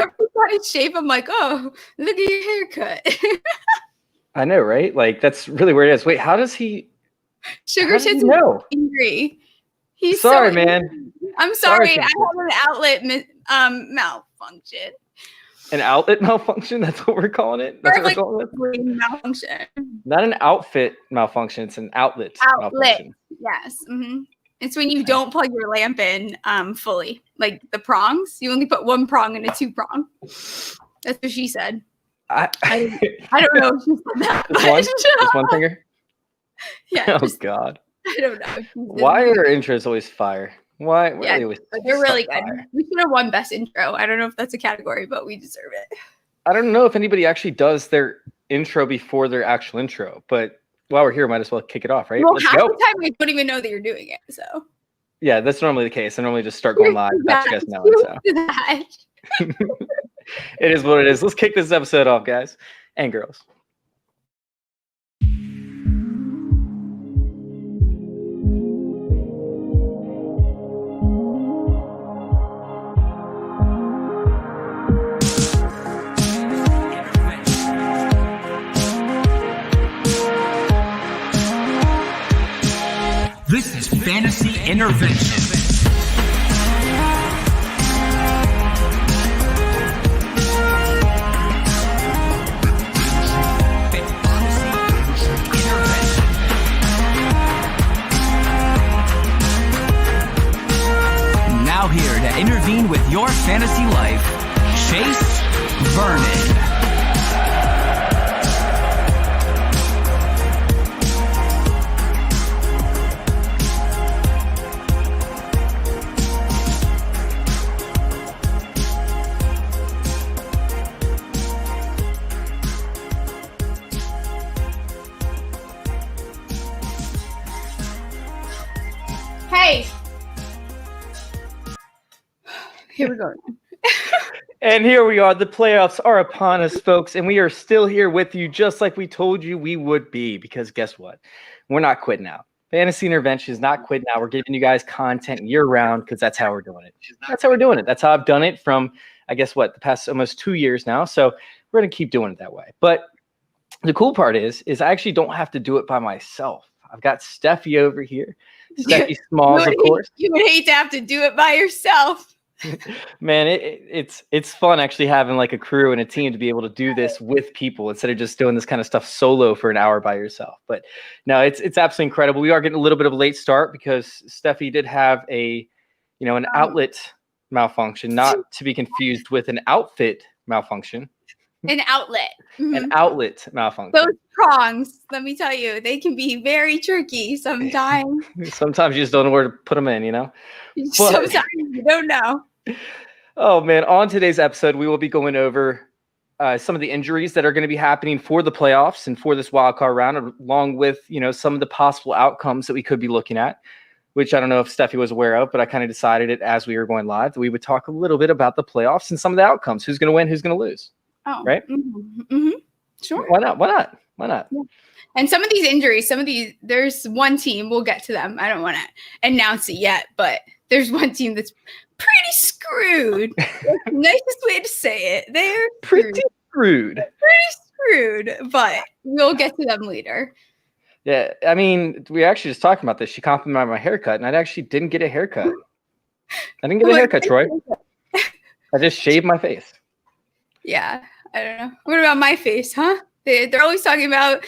every time I shave, I'm like, oh, look at your haircut. I know, right? Like, that's really where it is. Wait, how does he Sugar Tits is angry. He's sorry, so man. angry. I'm sorry. I have an outlet malfunction. An outlet malfunction? That's what we're calling it? That's what we're calling it? Malfunction. Not an outfit malfunction. It's an outlet malfunction. Yes. Mm-hmm. It's when you don't plug your lamp in fully. Like the prongs. You only put one prong in a two prong. That's what she said. I don't know if she said that. Just one finger? Yeah. Oh, God. I don't know. Why are intros always fire? Why are they always they're really good. Fire? We should have won best intro. I don't know if that's a category, but we deserve it. I don't know if anybody actually does their intro before their actual intro, but while we're here, might as well kick it off, right? Well, half the time we don't even know that you're doing it, so. Yeah, that's normally the case. I normally just start going live. That's you guys know it, so. It is what it is. Let's kick this episode off, guys and girls. This is Fantasy Intervention. Now here to intervene with your fantasy life, Chase Vernon. Hey. Here we go. And here we are. The playoffs are upon us, folks, and we are still here with you just like we told you we would be, because guess what? We're not quitting out. Fantasy Intervention is not quitting out. We're giving you guys content year-round because that's how we're doing it. That's how we're doing it. That's how I've done it from, I guess, the past almost 2 years now. So we're going to keep doing it that way. But the cool part is I actually don't have to do it by myself. I've got Steffi over here. Steffi Smalls, of course. You would hate to have to do it by yourself. Man, it's fun actually having like a crew and a team to be able to do this with people instead of just doing this kind of stuff solo for an hour by yourself. But no, it's absolutely incredible. We are getting a little bit of a late start because Steffi did have an outlet malfunction, not to be confused with an outfit malfunction. An outlet. Mm-hmm. An outlet malfunction. Those prongs, let me tell you, they can be very tricky sometimes. Sometimes you just don't know where to put them in, Sometimes you don't know. Oh, man. On today's episode, we will be going over some of the injuries that are going to be happening for the playoffs and for this wildcard round, along with, some of the possible outcomes that we could be looking at, which I don't know if Steffi was aware of, but I kind of decided it as we were going live that we would talk a little bit about the playoffs and some of the outcomes. Who's going to win? Who's going to lose? Oh, right? Mm-hmm. Mm-hmm. Sure. Why not? Yeah. And some of these injuries, there's one team, we'll get to them. I don't want to announce it yet, but there's one team that's pretty screwed. That's the nicest way to say it. They're pretty screwed. But we'll get to them later. Yeah, I mean, we actually just talking about this. She complimented my haircut, and I actually didn't get a haircut. I didn't get a haircut, Troy. I just shaved my face. Yeah, I don't know. What about my face, huh? They're always talking about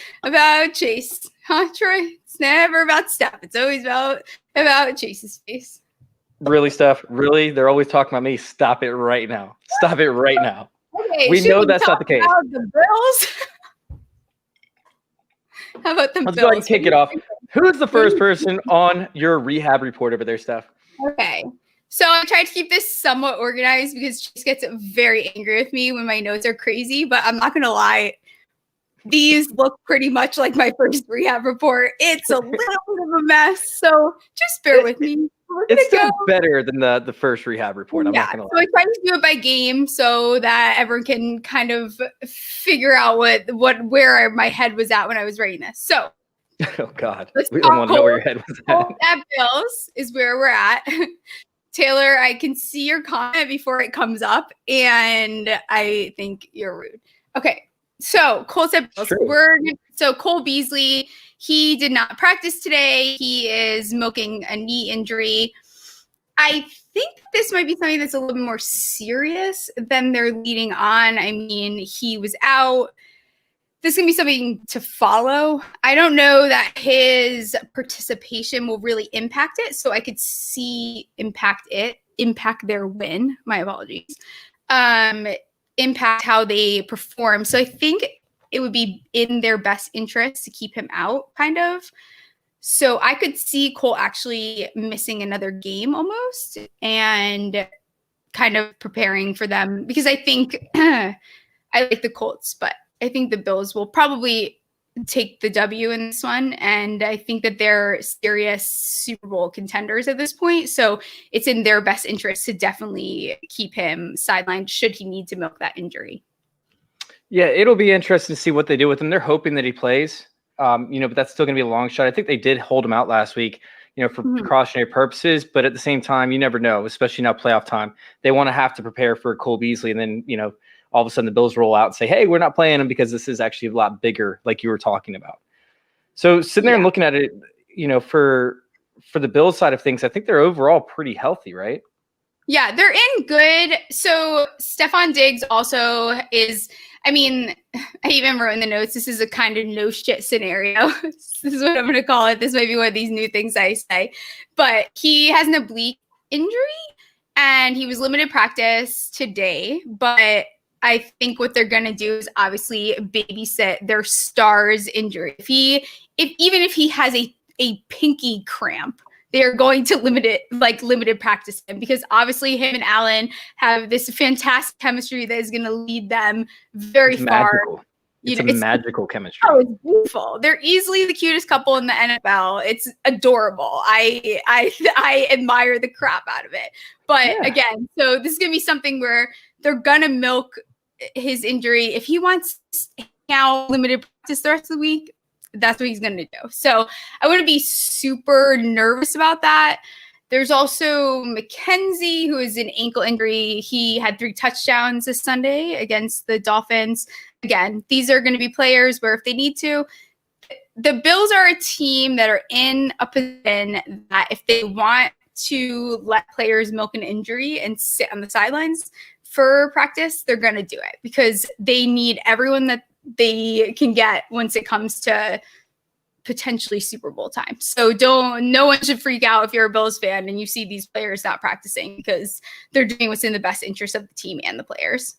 Chase, huh, Troy? It's never about Steph. It's always about Chase's face. Really, Steph? Really? They're always talking about me. Stop it right now. Stop it right now. Okay, we know that's not the case. The Bills? How about the Bills? Let's go ahead and kick it off. Who's the first person on your rehab report over there, Steph? Okay. So I tried to keep this somewhat organized because Chase gets very angry with me when my notes are crazy, but I'm not going to lie. These look pretty much like my first rehab report. It's a little bit of a mess, so just bear with me. It's still better than the first rehab report. I'm not going to lie. So I tried to do it by game so that everyone can kind of figure out where my head was at when I was writing this. So, oh God, we don't want to know where your head was at. At Bills is where we're at. Taylor, I can see your comment before it comes up, and I think you're rude. Okay, so Colts at Bills. So Cole Beasley, he did not practice today. He is milking a knee injury. I think this might be something that's a little bit more serious than they're leading on. I mean, he was out. This is going to be something to follow. I don't know that his participation will really impact it. So I could see impact their win. My apologies. Impact how they perform. So I think it would be in their best interest to keep him out, kind of. So I could see Cole actually missing another game almost and kind of preparing for them, because I think I like the Colts, but I think the Bills will probably take the W in this one. And I think that they're serious Super Bowl contenders at this point. So it's in their best interest to definitely keep him sidelined should he need to milk that injury. Yeah, it'll be interesting to see what they do with him. They're hoping that he plays, but that's still going to be a long shot. I think they did hold him out last week, for precautionary purposes. But at the same time, you never know, especially now playoff time. They want to have to prepare for Cole Beasley. And then, all of a sudden the Bills roll out and say, hey, we're not playing him because this is actually a lot bigger, like you were talking about. So sitting there and looking at it, for the Bills side of things, I think they're overall pretty healthy, right? Yeah, they're in good. So Stefon Diggs also is, I even wrote in the notes, this is a kind of no shit scenario. This is what I'm going to call it. This might be one of these new things I say. But he has an oblique injury and he was limited practice today. But I think what they're going to do is obviously babysit their star's injury. Even if he has a pinky cramp, they're going to limited practice him, because obviously him and Allen have this fantastic chemistry that is going to lead them very far. It's magical chemistry. Oh, it's beautiful. They're easily the cutest couple in the NFL. It's adorable. I admire the crap out of it. But again, so this is going to be something where they're going to milk his injury. If he wants now limited practice the rest of the week, that's what he's going to do. So I wouldn't be super nervous about that. There's also McKenzie, who is an ankle injury. He had 3 touchdowns this Sunday against the Dolphins. Again, these are going to be players where if they need to, the Bills are a team that are in a position that if they want to let players milk an injury and sit on the sidelines for practice, they're going to do it, because they need everyone that they can get once it comes to potentially Super Bowl time. So no one should freak out if you're a Bills fan and you see these players not practicing, because they're doing what's in the best interest of the team and the players.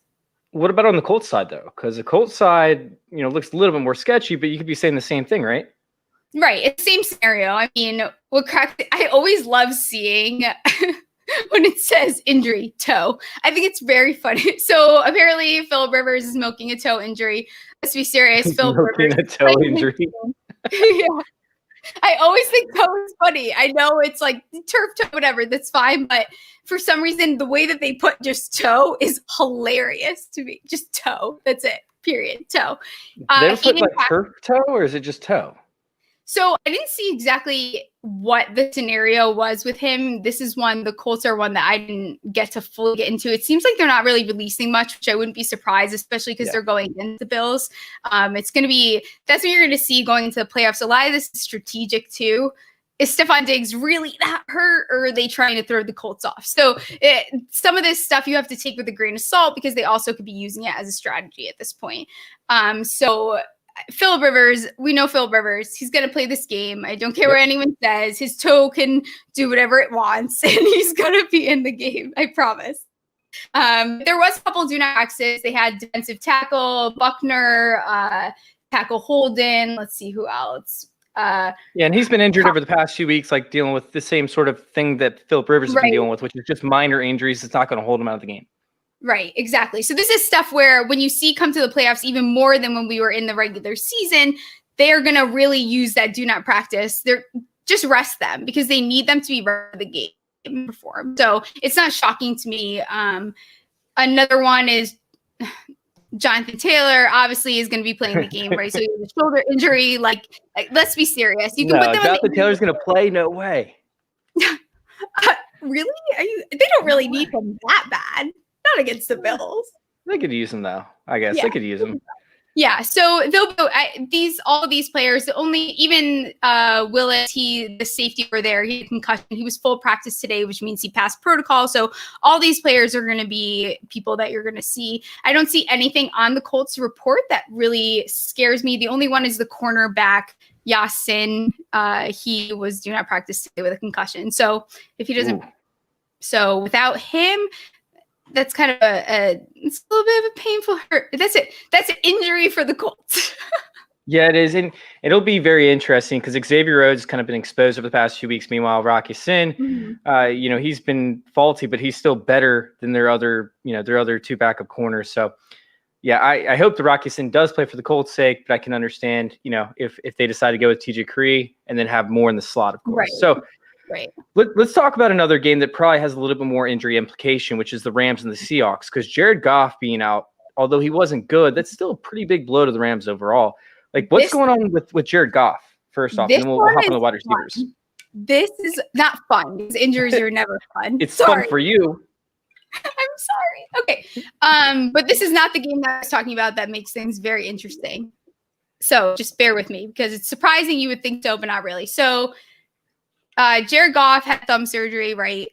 What about on the Colts side though? Because the Colts side, looks a little bit more sketchy, but you could be saying the same thing, right? Right. It's the same scenario. I always love seeing when it says injury, toe. I think it's very funny. So apparently Phillip Rivers is milking a toe injury. Let's be serious. Phillip Rivers a toe injury. Yeah. I always think toe is funny. I know it's like turf toe, whatever, that's fine. But for some reason, the way that they put just toe is hilarious to me. Just toe. That's it. Period. Toe. They put like turf toe, or is it just toe? So I didn't see exactly what the scenario was with him. This is the Colts are one that I didn't get to fully get into. It seems like they're not really releasing much, which I wouldn't be surprised, especially because they're going against the Bills. That's what you're going to see going into the playoffs. A lot of this is strategic too. Is Stefon Diggs really that hurt, or are they trying to throw the Colts off? So some of this stuff you have to take with a grain of salt, because they also could be using it as a strategy at this point. So Phillip Rivers, we know Phillip Rivers. He's going to play this game. I don't care what anyone says. His toe can do whatever it wants, and he's going to be in the game. I promise. There was a couple do not practices. They had defensive tackle Buckner, tackle Holden. Let's see who else. And he's been injured over the past few weeks, like dealing with the same sort of thing that Phillip Rivers has been dealing with, which is just minor injuries. It's not going to hold him out of the game. Right, exactly. So this is stuff where when you see come to the playoffs, even more than when we were in the regular season, they are going to really use that do not practice. They're just rest them, because they need them to be ready for the game and perform. So it's not shocking to me. Another one is Jonathan Taylor obviously is going to be playing the game, right? So he has a shoulder injury. Let's be serious. You can put them. Jonathan Taylor's going to play? No way. Really? They don't really need him that bad. Not against the Bills. They could use him though. I guess they could use him. Yeah, so they'll go. All of these players. Only even Willis, the safety over there, he had concussion. He was full practice today, which means he passed protocol. So all these players are going to be people that you're going to see. I don't see anything on the Colts report that really scares me. The only one is the cornerback Yasin. He was do not practice today with a concussion. So if he doesn't, so without him. That's kind of it's a little bit of a painful hurt. That's it. That's an injury for the Colts. Yeah, it is. And it'll be very interesting because Xavier Rhodes has kind of been exposed over the past few weeks. Meanwhile, Rocky Sin, he's been faulty, but he's still better than their other two backup corners. So, yeah, I hope the Rocky Sin does play for the Colts' sake, but I can understand, if they decide to go with TJ Cree and then have more in the slot, of course. Right. So, right. Let's talk about another game that probably has a little bit more injury implication, which is the Rams and the Seahawks. Because Jared Goff being out, although he wasn't good, that's still a pretty big blow to the Rams overall. Like, what's going on with Jared Goff, first off? And then we'll hop on the wide receivers. Fun. This is not fun. These injuries are never fun. It's fun for you. I'm sorry. Okay. But this is not the game that I was talking about that makes things very interesting. So just bear with me because it's surprising you would think so, but not really. So Jared Goff had thumb surgery, right?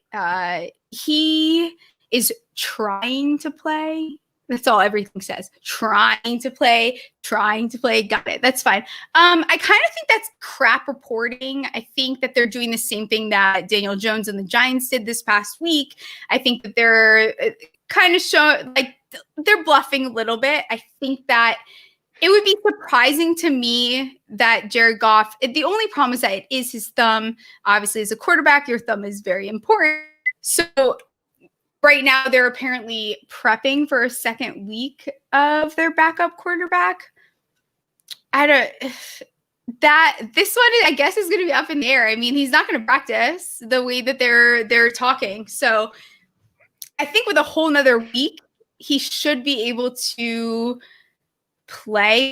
He is trying to play. That's all everything says. Trying to play. Got it. That's fine. I kind of think that's crap reporting. I think that they're doing the same thing that Daniel Jones and the Giants did this past week. I think that they're kind of they're bluffing a little bit. I think that it would be surprising to me that Jared Goff, the only problem is that it is his thumb. Obviously, as a quarterback, your thumb is very important. So right now, they're apparently prepping for a second week of their backup quarterback. This one, I guess, is going to be up in the air. I mean, he's not going to practice the way that they're talking. So I think with a whole nother week, he should be able to play.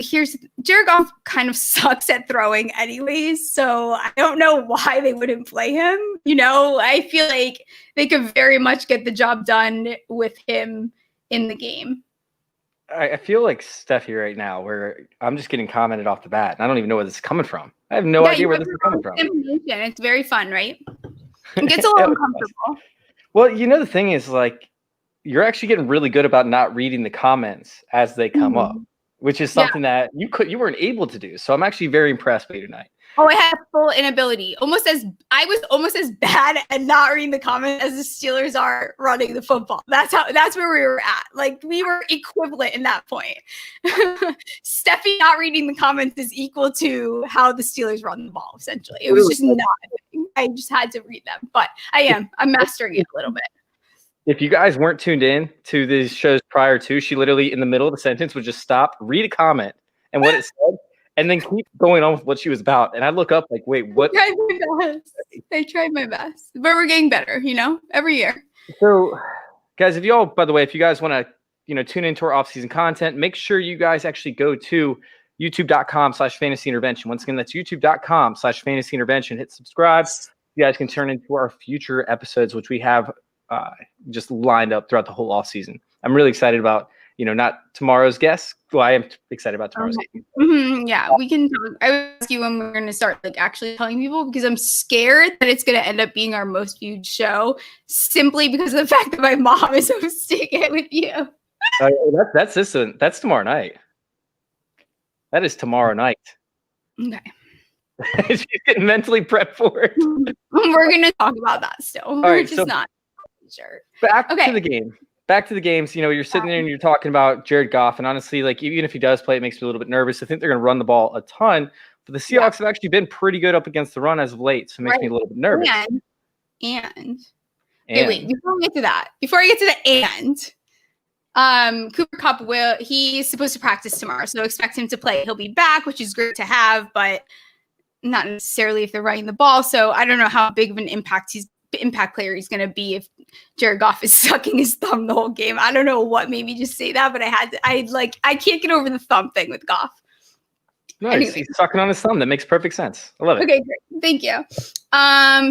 Jared Goff kind of sucks at throwing anyways, so I don't know why they wouldn't play him. I feel like they could very much get the job done with him in the game. I feel like Steph here right now, where I'm just getting commented off the bat, and I don't even know where this is coming from. I have no idea where this is coming from. It's very fun, right? It gets a little uncomfortable. Well, the thing is, you're actually getting really good about not reading the comments as they come up, which is something that you weren't able to do. So I'm actually very impressed by you tonight. Oh, I had full inability. I was almost as bad at not reading the comments as the Steelers are running the football. That's where we were at. We were equivalent in that point. Steffi not reading the comments is equal to how the Steelers run the ball, essentially. It was just not. I just had to read them. But I'm mastering it a little bit. If you guys weren't tuned in to these shows prior to, she literally in the middle of the sentence would just stop, read a comment and what it said, and then keep going on with what she was about. And I look up wait, what? I tried my best. But we're getting better, every year. So, guys, if you guys want to, tune into our off-season content, make sure you guys actually go to youtube.com/fantasyintervention. Once again, that's youtube.com/fantasyintervention. Hit subscribe. You guys can turn into our future episodes, which we have just lined up throughout the whole off season. I'm really excited about, not tomorrow's guest. Well, I am excited about tomorrow's game. Yeah, we can talk. I would ask you when we're going to start actually telling people, because I'm scared that it's going to end up being our most viewed show simply because of the fact that my mom is hosting it with you. That's tomorrow night. That is tomorrow night. Okay. She's getting mentally prepped for it. We're going to talk about that still. All right, just not. Sure. Back to the game. Back to the games. You're sitting there and you're talking about Jared Goff, and honestly, even if he does play, it makes me a little bit nervous. I think they're going to run the ball a ton, but the Seahawks have actually been pretty good up against the run as of late, so it makes me a little bit nervous. And wait, before I get to the Cooper Kupp he's supposed to practice tomorrow, so expect him to play. He'll be back, which is great to have, but not necessarily if they're running the ball. So I don't know how big of an impact player he's going to be if Jared Goff is sucking his thumb the whole game. I don't know what made me just say that, but I can't get over the thumb thing with Goff. Nice. Anyway. He's sucking on his thumb. That makes perfect sense. I love it. Okay, great. Thank you.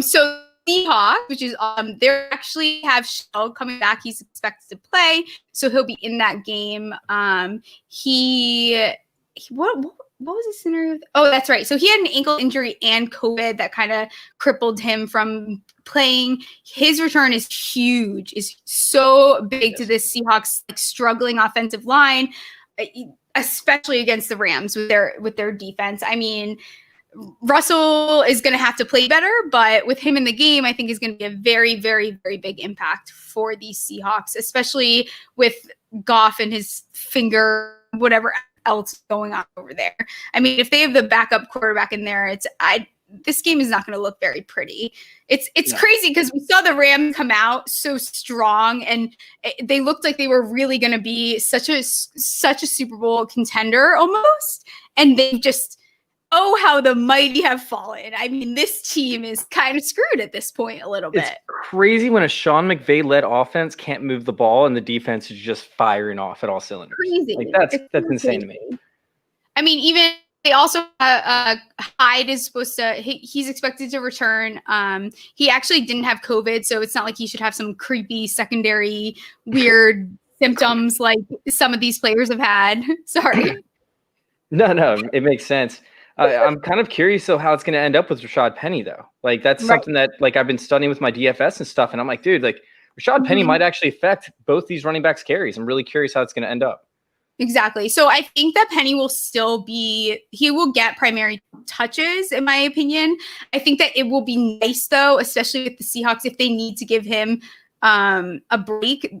So Seahawks, which is they actually have Shell coming back. He's expected to play, so he'll be in that game. What was the scenario? Oh, that's right. So he had an ankle injury and COVID that kind of crippled him from playing. His return is huge, is so big to this Seahawks struggling offensive line, especially against the Rams with their defense. I mean, Russell is going to have to play better, but with him in the game, I think is going to be a very, very, very big impact for these Seahawks, especially with Goff and his finger, whatever else going on over there. I mean, if they have the backup quarterback in there, this game is not going to look very pretty. It's crazy because we saw the Rams come out so strong, and they looked like they were really going to be such a Super Bowl contender almost, and they just, oh, how the mighty have fallen. I mean, this team is kind of screwed at this point a little bit. It's crazy when a Sean McVay-led offense can't move the ball and the defense is just firing off at all cylinders. Crazy. Like that's insane to me. I mean, even they also Hyde is supposed to. He's expected to return. He actually didn't have COVID, so it's not like he should have some creepy secondary weird symptoms like some of these players have had. Sorry. No, it makes sense. I'm kind of curious though how it's going to end up with Rashad Penny though. Like that's something that like I've been studying with my DFS and stuff, and I'm like, dude, like Rashad Penny might actually affect both these running backs' carries. I'm really curious how it's going to end up. Exactly. So I think that Penny will still he will get primary touches, in my opinion. I think that it will be nice though, especially with the Seahawks, if they need to give him a break.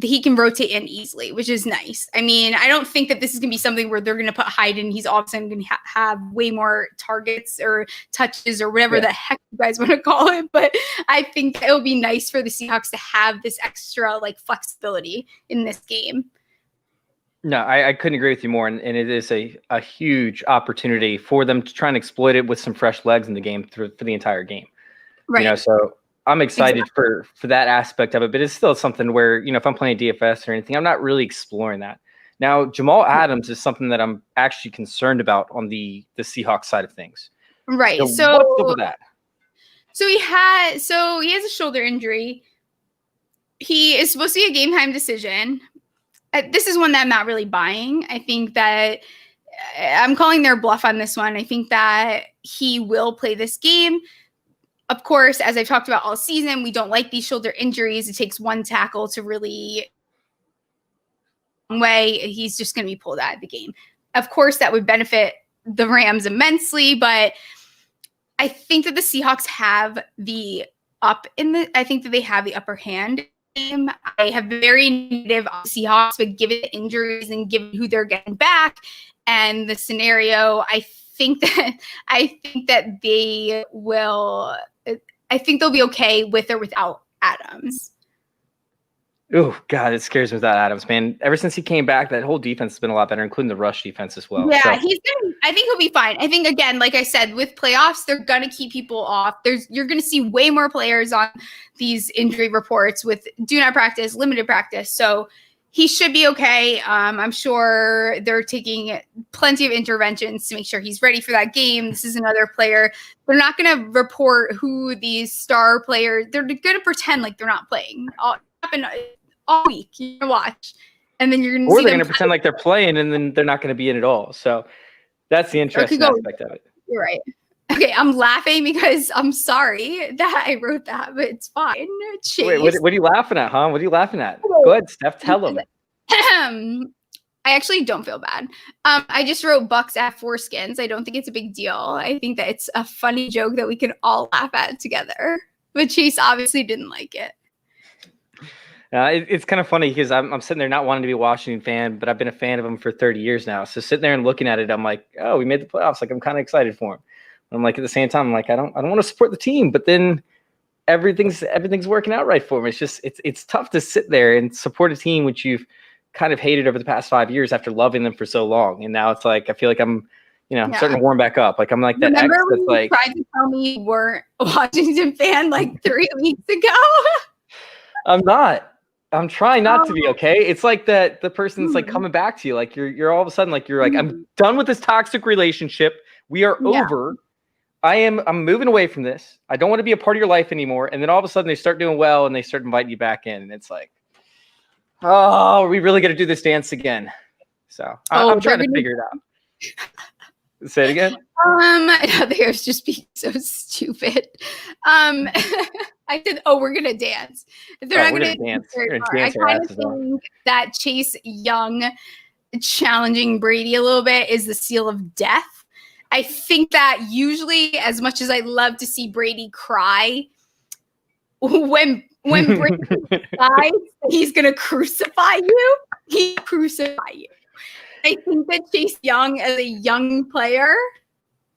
He can rotate in easily, which is nice. I mean, I don't think that this is going to be something where they're going to put Hyde in. He's all of a sudden going to have way more targets or touches or whatever the heck you guys want to call it. But I think it will be nice for the Seahawks to have this extra flexibility in this game. No, I couldn't agree with you more. And it is a huge opportunity for them to try and exploit it with some fresh legs in the game for the entire game. Right. So I'm excited for that aspect of it, but it's still something where, if I'm playing DFS or anything, I'm not really exploring that. Now, Jamal Adams is something that I'm actually concerned about on the Seahawks side of things. Right. So what's up with that? So he has a shoulder injury. He is supposed to be a game time decision. This is one that I'm not really buying. I think that I'm calling their bluff on this one. I think that he will play this game. Of course, as I've talked about all season, we don't like these shoulder injuries. It takes one tackle to really he's just going to be pulled out of the game. Of course, that would benefit the Rams immensely, but I think that the Seahawks have I think that they have the upper hand. I have been very negative on the Seahawks, but given the injuries and given who they're getting back and the scenario, I think that they will. I think they'll be okay with or without Adams. Oh, God, it scares me without Adams, man. Ever since he came back, that whole defense has been a lot better, including the rush defense as well. Yeah, I think he'll be fine. I think, again, like I said, with playoffs, they're going to keep people off. You're going to see way more players on these injury reports with do not practice, limited practice. So he should be okay. I'm sure they're taking plenty of interventions to make sure he's ready for that game. This is another player. They're not going to report who these star players. They're going to pretend like they're not playing all week. You're going to watch, and then you're going to see them. Or they're going to pretend like they're playing, and then they're not going to be in at all. So that's the interesting aspect of it. You're right. Okay, I'm laughing because I'm sorry that I wrote that, but it's fine. Chase. Wait, what are you laughing at, huh? What are you laughing at? Go ahead, Steph, tell them. I actually don't feel bad. I just wrote Bucks at foreskins. I don't think it's a big deal. I think that it's a funny joke that we can all laugh at together. But Chase obviously didn't like it. It's kind of funny because I'm sitting there not wanting to be a Washington fan, but I've been a fan of them for 30 years now. So sitting there and looking at it, I'm like, oh, we made the playoffs. Like I'm kind of excited for them. I'm like, at the same time, I'm like, I don't want to support the team, but then everything's working out right for me. It's just, it's tough to sit there and support a team which you've kind of hated over the past 5 years after loving them for so long. And now it's like, I feel like I'm, starting to warm back up. Like I'm like that. Remember when you tried to tell me you weren't a Washington fan like 3 weeks ago? I'm not. I'm trying not to be, okay? It's like that the person's like coming back to you. Like you're all of a sudden like, you're like, I'm done with this toxic relationship. We are over. I'm moving away from this. I don't want to be a part of your life anymore. And then all of a sudden they start doing well and they start inviting you back in. And it's like, oh, are we really going to do this dance again? So I'm trying to figure it out. Say it again. They was just being so stupid. I said, "Oh, we're gonna dance." They're not gonna dance. I kind of think that Chase Young challenging Brady a little bit is the seal of death. I think that usually, as much as I love to see Brady cry, when Brady decides he's gonna crucify you, he crucify you. I think that Chase Young, as a young player,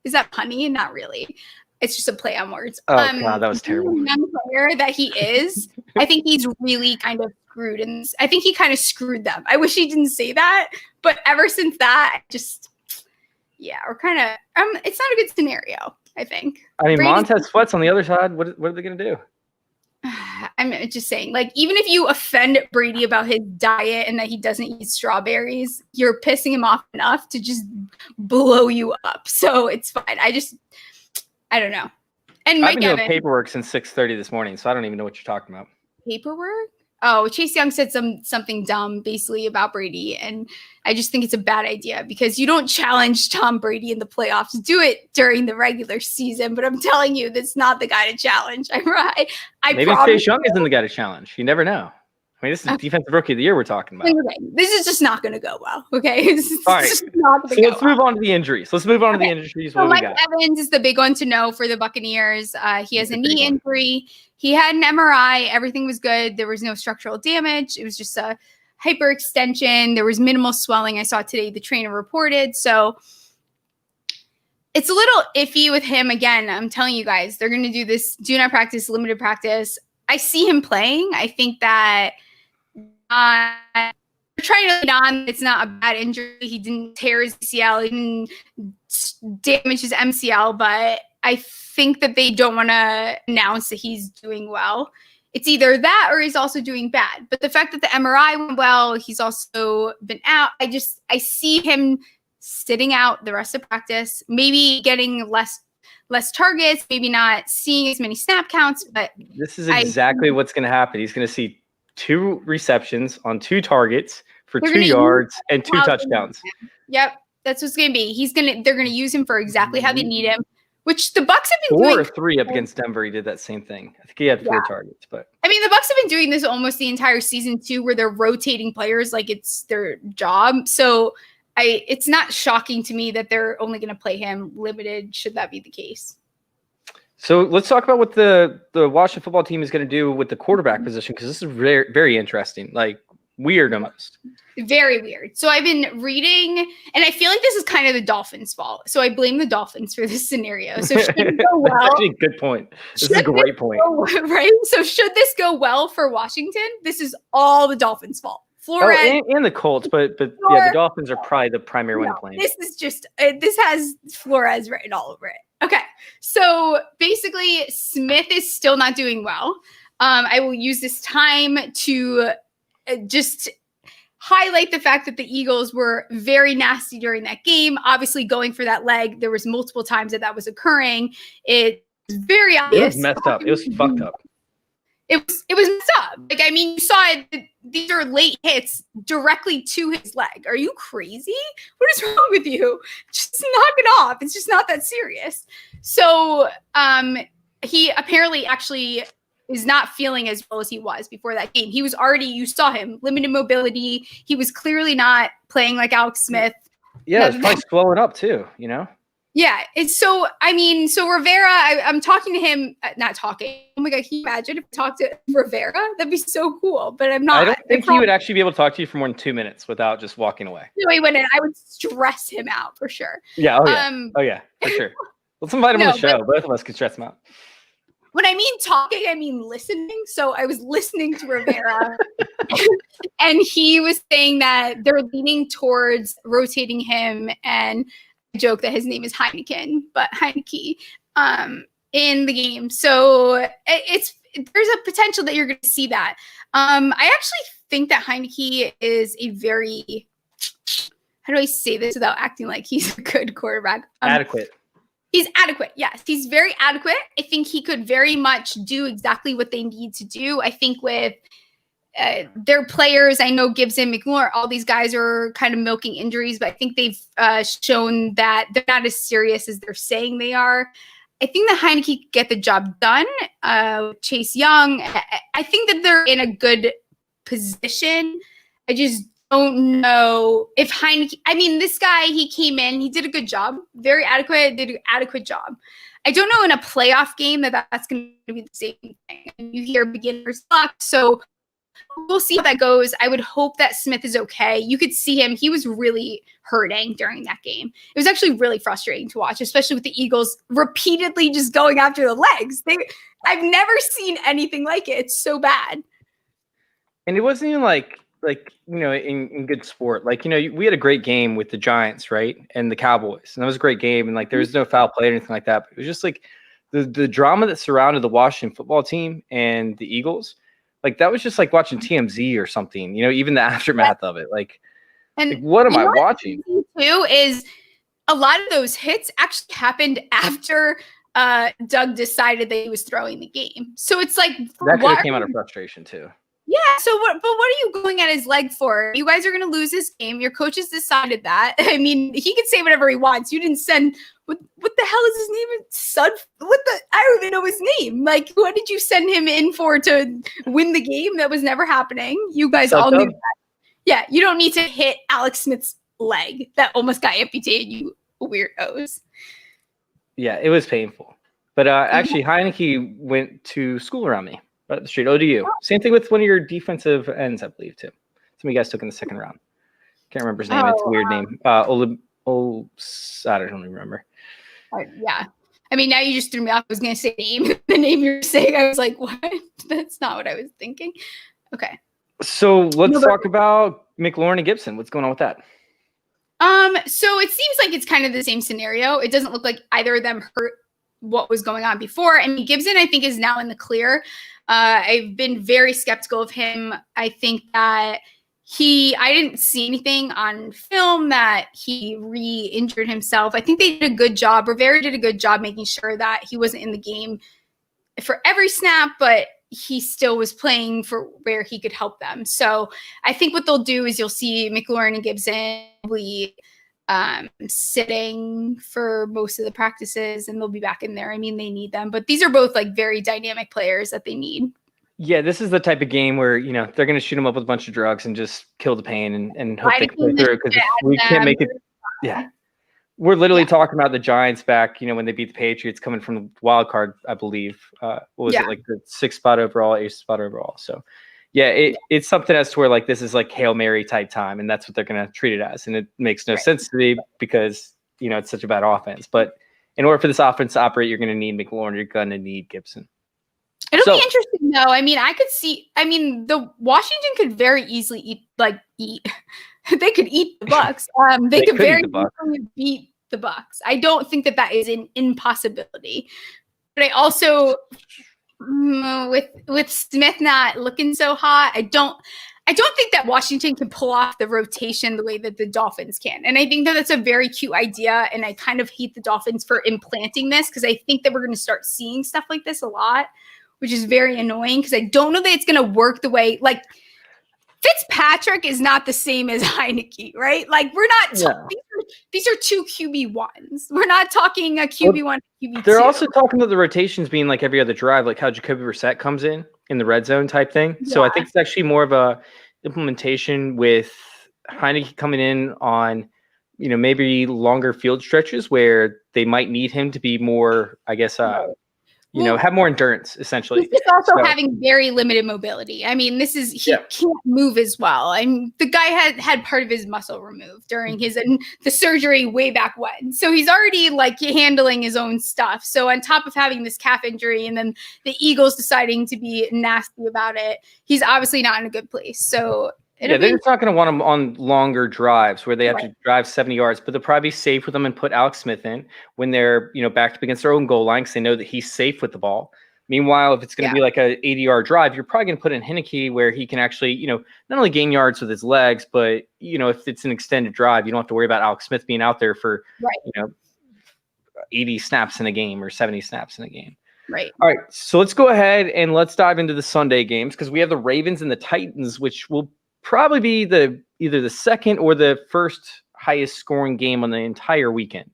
is that punny? Not really. It's just a play on words. Oh God, that was terrible. Young player that he is, I think he's really kind of screwed, and I think he kind of screwed them. I wish he didn't say that, but ever since that, we're kind of it's not a good scenario. I think. I mean, Montez Sweat's on the other side. What are they going to do? I'm just saying, like, even if you offend Brady about his diet and that he doesn't eat strawberries, you're pissing him off enough to just blow you up. So it's fine. I don't know. And I've been doing paperwork since 6:30 this morning, so I don't even know what you're talking about. Paperwork? Oh, Chase Young said something dumb basically about Brady, and I just think it's a bad idea because you don't challenge Tom Brady in the playoffs. Do it during the regular season, but I'm telling you, that's not the guy to challenge. Maybe Chase Young isn't the guy to challenge. You never know. I mean, this is defensive rookie of the year we're talking about. Okay. This is just not going to go well. Okay. All right. So let's move on to the injuries. Let's move on to the injuries. So Mike Evans is the big one to know for the Buccaneers. He has a knee injury. He had an MRI. Everything was good. There was no structural damage. It was just a hyperextension. There was minimal swelling. I saw today the trainer reported. So it's a little iffy with him. Again, I'm telling you guys, they're going to do this do not practice, limited practice. I see him playing. I think that we're trying to lead on. It's not a bad injury. He didn't tear his ACL. He didn't damage his MCL, but I think that they don't want to announce that he's doing well. It's either that or he's also doing bad. But the fact that the MRI went well, he's also been out. I see him sitting out the rest of practice, maybe getting less targets, maybe not seeing as many snap counts. But this is exactly what's going to happen. He's going to see 2 receptions on 2 targets for 2 yards and 2 touchdowns. Yep, that's what's going to be. They're going to use him for exactly how they need him. Which the Bucs have been doing. 4 or 3 up against Denver. He did that same thing. I think he had 4 targets. But I mean, the Bucs have been doing this almost the entire season too, where they're rotating players like it's their job. So it's not shocking to me that they're only going to play him limited. Should that be the case? So let's talk about what the Washington football team is going to do with the quarterback position, because this is very, very interesting. Like, weird almost. Very weird. So I've been reading, and I feel like this is kind of the Dolphins' fault. So I blame the Dolphins for this scenario. So should it go well? That's actually a good point. This is a great point. Right? So should this go well for Washington? This is all the Dolphins' fault. Flores, and the Colts, but yeah, the Dolphins are probably the primary one playing. This is just this has Flores written all over it. Okay, so basically, Smith is still not doing well. I will use this time to just highlight the fact that the Eagles were very nasty during that game. Obviously, going for that leg, there was multiple times that was occurring. It's very obvious. It was messed up. It was fucked up. It was messed up. Like, I mean, you saw it. These are late hits directly to his leg. Are you crazy? What is wrong with you? Just knock it off. It's just not that serious. So he apparently actually is not feeling as well as he was before that game. He was already, you saw him, limited mobility. He was clearly not playing like Alex Smith. Yeah, it's probably swelling up too, you know? Yeah, it's so, I mean, so Rivera, I'm talking to him, not talking. Oh my God, can you imagine if I talked to Rivera? That'd be so cool, but I'm not. I don't think he would actually be able to talk to you for more than 2 minutes without just walking away. No, he wouldn't. I would stress him out for sure. Yeah, oh yeah, for sure. Let's invite him on the show. Both of us can stress him out. When I mean talking, I mean listening. So I was listening to Rivera and he was saying that they're leaning towards rotating him, and joke that his name is Heineken, but Heineke in the game. So there's a potential that you're going to see that. I actually think that Heineke is a very, how do I say this without acting like he's a good quarterback? Adequate. He's adequate. Yes, he's very adequate. I think he could very much do exactly what they need to do. I think with their players, I know Gibson, McLaurin, all these guys are kind of milking injuries, but I think they've shown that they're not as serious as they're saying they are. I think that Heineke could get the job done. Chase Young, I think that they're in a good position. I just don't know if Heineke, I mean, this guy, he came in, he did a good job, very adequate, did an adequate job. I don't know in a playoff game that's going to be the same thing. You hear beginner's luck, so we'll see how that goes. I would hope that Smith is okay. You could see him. He was really hurting during that game. It was actually really frustrating to watch, especially with the Eagles repeatedly just going after the legs. I've never seen anything like it. It's so bad. And it wasn't even like in good sport. Like, we had a great game with the Giants, right? And the Cowboys. And that was a great game. And like, there was no foul play or anything like that. But it was just like the drama that surrounded the Washington football team and the Eagles. Like, that was just like watching TMZ or something, even the aftermath of it. Like what am I watching? Too is a lot of those hits actually happened after Doug decided that he was throwing the game. So it's like that could have came out of frustration too. Yeah. So what are you going at his leg for? You guys are going to lose this game. Your coaches decided that. I mean, he can say whatever he wants. You didn't send what the hell is his name? Sud? I don't even know his name. Like, what did you send him in for to win the game? That was never happening. You guys all knew that. Yeah. You don't need to hit Alex Smith's leg that almost got amputated, you weirdos. Yeah, it was painful. But actually, Heineke went to school around me. Right up the street. ODU. Same thing with one of your defensive ends, I believe, too. Some of you guys took in the second round. Can't remember his name. It's a weird name. I don't even remember. Yeah. I mean, now you just threw me off. I was going to say the name you're saying. I was like, what? That's not what I was thinking. Okay. So let's talk about McLaurin and Gibson. What's going on with that? So it seems like it's kind of the same scenario. It doesn't look like either of them hurt what was going on before. I mean, Gibson, I think, is now in the clear. I've been very skeptical of him. I think that I didn't see anything on film that he re-injured himself. I think they did a good job. Rivera did a good job making sure that he wasn't in the game for every snap, but he still was playing for where he could help them. So I think what they'll do is you'll see McLaurin and Gibson sitting for most of the practices, and they'll be back in there. I mean, they need them, but these are both like very dynamic players that they need. Yeah, this is the type of game where, they're going to shoot them up with a bunch of drugs and just kill the pain and hope they can play through it, because we can't make it. Yeah. We're literally talking about the Giants back, when they beat the Patriots, coming from the wild card, I believe. What was it, like the 6th spot overall, 8th spot overall? So yeah, it's something as to where like this is like Hail Mary type time, and that's what they're going to treat it as. And it makes no sense to me because, it's such a bad offense. But in order for this offense to operate, you're going to need McLaurin, you're going to need Gibson. It'll be interesting though. I mean, the Washington could very easily eat. They could eat the Bucs. They could very easily beat the Bucs. I don't think that is an impossibility. But I also, with Smith not looking so hot, I don't think that Washington can pull off the rotation the way that the Dolphins can. And I think that that's a very cute idea. And I kind of hate the Dolphins for implanting this, because I think that we're going to start seeing stuff like this a lot, which is very annoying, because I don't know that it's going to work the way, like, Fitzpatrick is not the same as Heineke, right? Like, we're not these are two QB1s. We're not talking a QB1, QB2. They're also talking about the rotations being like every other drive, like how Jacoby Brissett comes in the red zone type thing. Yeah. So I think it's actually more of a implementation with Heineke coming in on, maybe longer field stretches where they might need him to be more, I guess, have more endurance, essentially. He's also having very limited mobility. I mean, he can't move as well. And the guy had part of his muscle removed during the surgery way back when. So he's already like handling his own stuff. So on top of having this calf injury and then the Eagles deciding to be nasty about it, he's obviously not in a good place. So they're just not going to want him on longer drives where they have to drive 70 yards, but they'll probably be safe with them and put Alex Smith in when they're, backed up against their own goal line, because they know that he's safe with the ball. Meanwhile, if it's going to be like a 80-yard drive, you're probably going to put in Heineke where he can actually, not only gain yards with his legs, but, if it's an extended drive, you don't have to worry about Alex Smith being out there for, 80 snaps in a game or 70 snaps in a game. Right. All right, so let's go ahead and let's dive into the Sunday games because we have the Ravens and the Titans, which will probably be either the second or the first highest scoring game on the entire weekend.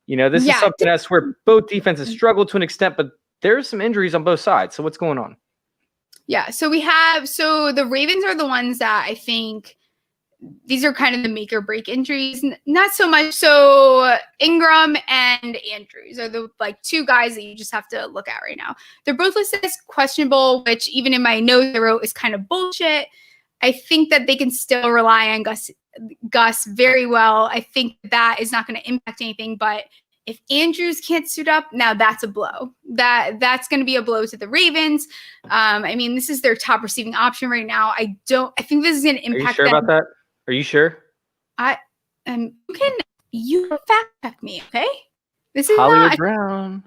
This is something else where both defenses struggle to an extent, but there's some injuries on both sides. So what's going on? Yeah, so the Ravens are the ones that I think these are kind of the make or break injuries. Not so much. So Ingram and Andrews are the two guys that you just have to look at right now. They're both listed as questionable, which even in my notes I wrote is kind of bullshit. I think that they can still rely on Gus very well. I think that is not going to impact anything, but if Andrews can't suit up, now that's a blow. That's going to be a blow to the Ravens. This is their top receiving option right now. I think this is going to impact. Are you sure about that? Are you sure? You can fact check me, okay? This is Hollywood Brown.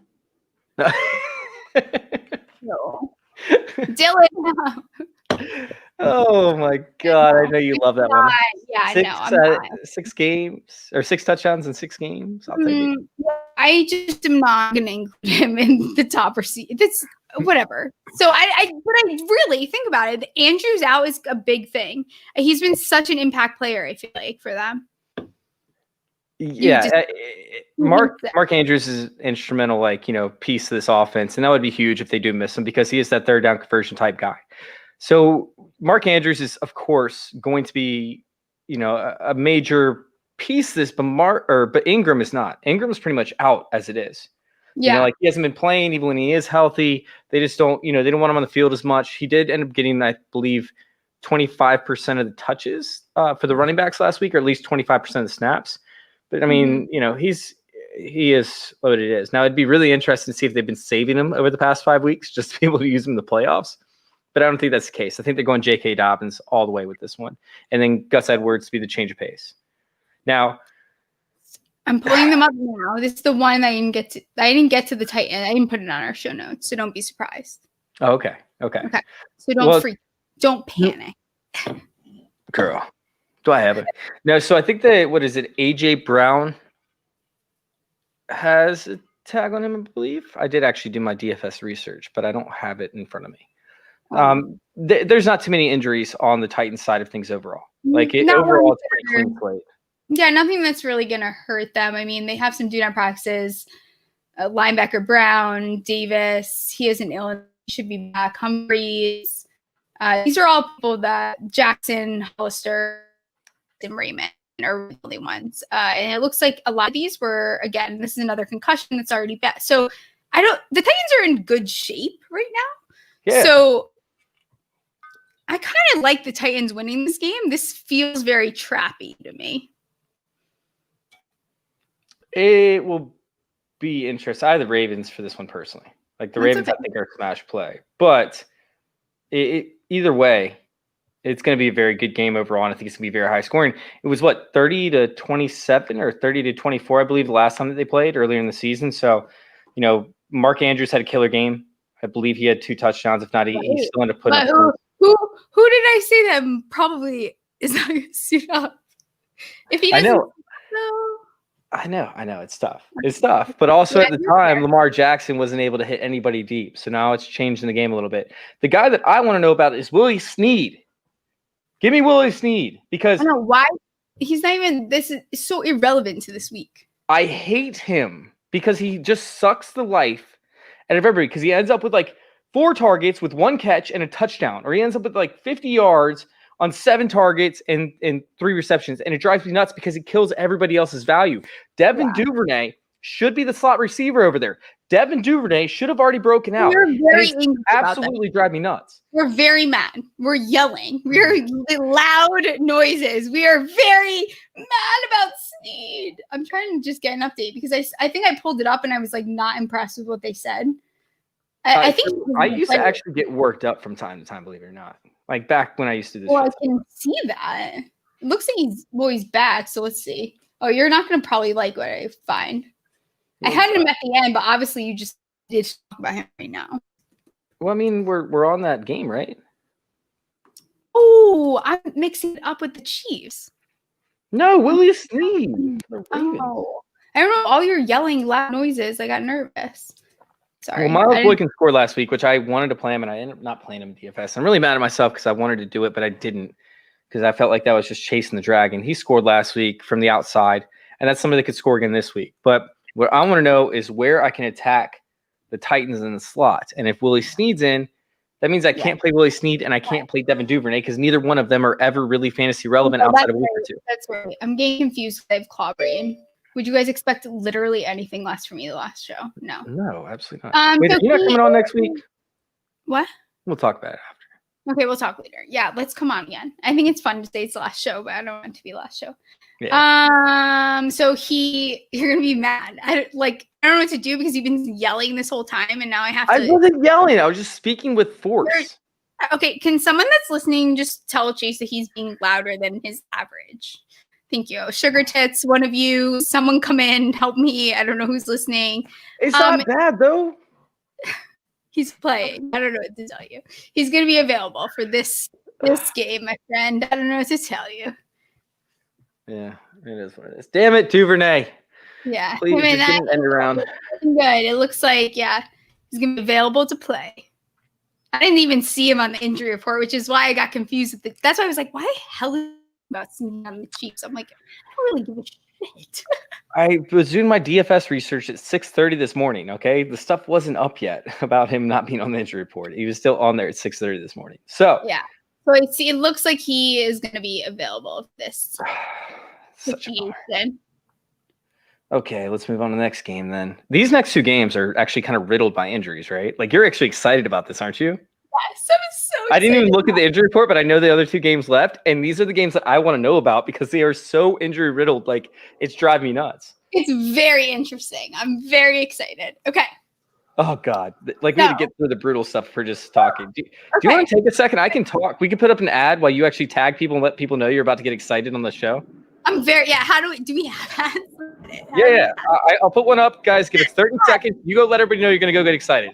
No. Dylan. Oh my God! I know you love that one. Yeah, I'm not. 6 games or 6 touchdowns in 6 games. I'll take it. I just am not going to include him in the top receiver. That's whatever. So but I really think about it. Andrews out is a big thing. He's been such an impact player, I feel like, for them. Yeah, Mark Andrews is instrumental, piece of this offense, and that would be huge if they do miss him because he is that third down conversion type guy. So Mark Andrews is, of course, going to be, a major piece of this, but Ingram is not. Ingram's pretty much out as it is. Yeah, he hasn't been playing even when he is healthy. They just don't, they don't want him on the field as much. He did end up getting, I believe, 25% of the touches for the running backs last week, or at least 25% of the snaps. But he is what it is. Now it'd be really interesting to see if they've been saving him over the past 5 weeks just to be able to use him in the playoffs. But I don't think that's the case. I think they're going J.K. Dobbins all the way with this one. And then Gus Edwards to be the change of pace. Now, I'm pulling them up now. This is the one I didn't get to. I didn't get to the Titan. I didn't put it on our show notes, so don't be surprised. Oh, okay. So don't panic. Girl, do I have it? No, so I think that, A.J. Brown has a tag on him, I believe. I did actually do my DFS research, but I don't have it in front of me. There's not too many injuries on the Titans side of things overall. Overall, it's pretty clean slate. Yeah, nothing that's really going to hurt them. They have some do-not practices. Linebacker Brown, Davis, he isn't ill. He should be back. Humphreys. These are all people that Jackson, Hollister, and Raymond are the only ones. And it looks like a lot of these were, again, this is another concussion that's already bad. So the Titans are in good shape right now. Yeah. So I kind of like the Titans winning this game. This feels very trappy to me. It will be interesting. I have the Ravens for this one personally. Ravens, okay. I think are a smash play. But either way, it's going to be a very good game overall. And I think it's going to be very high scoring. It was 30-27 or 30-24, I believe, the last time that they played earlier in the season. So, Mark Andrews had a killer game. I believe he had 2 touchdowns. If not, he still ended up putting up. Who did I say that probably is not going to suit up? If he doesn't, I know. It's tough. But also at the time, Lamar Jackson wasn't able to hit anybody deep. So now it's changing the game a little bit. The guy that I want to know about is Willie Snead. Give me Willie Snead because I don't know why he's not even. This is so irrelevant to this week. I hate him because he just sucks the life out of everybody because he ends up with 4 targets with 1 catch and a touchdown, or he ends up with 50 yards on 7 targets and 3 receptions. And it drives me nuts because it kills everybody else's value. Devin Duvernay should be the slot receiver over there. Devin Duvernay should have already broken out. We're very angry absolutely drive me nuts. We're very mad. We're yelling. We're loud noises. We are very mad about Snead. I'm trying to just get an update because I think I pulled it up and I was not impressed with what they said. I think I used to actually get worked up from time to time, believe it or not. Back when I used to do this. Well, I can see that. It looks like he's back, so let's see. Oh, you're not going to probably like what I find. I had him at the end, but obviously you just did talk about him right now. Well, we're on that game, right? Oh, I'm mixing it up with the Chiefs. No, Willie Snead. Oh, I don't know. All your yelling, loud noises. I got nervous. Sorry. Well, Miles Boykin scored last week, which I wanted to play him, and I ended up not playing him in DFS. I'm really mad at myself because I wanted to do it, but I didn't because I felt like that was just chasing the dragon. He scored last week from the outside, and that's somebody that could score again this week. But what I want to know is where I can attack the Titans in the slot. And if Willie Snead's in, that means I can't play Willie Snead and I can't play Devin Duvernay because neither one of them are ever really fantasy relevant outside of a week or two. That's right. I'm getting confused because I have claw brain. Would you guys expect literally anything less from me the last show? No. No, absolutely not. Wait, so you're not coming on next week? What? We'll talk about it after. Okay, we'll talk later. Yeah, let's come on again. I think it's fun to say it's the last show, but I don't want it to be last show. Yeah. So you're gonna be mad. I don't know what to do because you've been yelling this whole time, and now I have to. I wasn't yelling. I was just speaking with force. Okay, can someone that's listening just tell Chase that he's being louder than his average? Thank you. Sugar Tits, one of you, someone come in, help me. I don't know who's listening. It's not bad, though. He's playing. I don't know what to tell you. He's going to be available for this game, my friend. I don't know what to tell you. Yeah, it is what it is. Damn it, Duvernay. Yeah. Please, end around. Good. It looks like, he's going to be available to play. I didn't even see him on the injury report, which is why I got confused. That's why I was like, why the hell is about seeing on the Chiefs? I'm like, I don't really give a shit. I was doing my DFS research at 6:30 this morning, okay? The stuff wasn't up yet about him not being on the injury report. He was still on there at 6:30 this morning. So So it looks like he is going to be available for this situation. Okay, let's move on to the next game then. These next two games are actually kind of riddled by injuries, right? Like you're actually excited about this, aren't you? Yes, I'm so excited. I didn't even look at the injury report, but I know the other two games left, and these are the games that I want to know about because they are so injury riddled. Like it's driving me nuts. It's very interesting. I'm very excited. Okay. Oh God! Like we need to get through the brutal stuff for just talking. Do you want to take a second? I can talk. We can put up an ad while you actually tag people and let people know you're about to get excited on the show. I'm very How do we have ads? Yeah. I'll put one up, guys. Give us 30 seconds. You go let everybody know you're going to go get excited.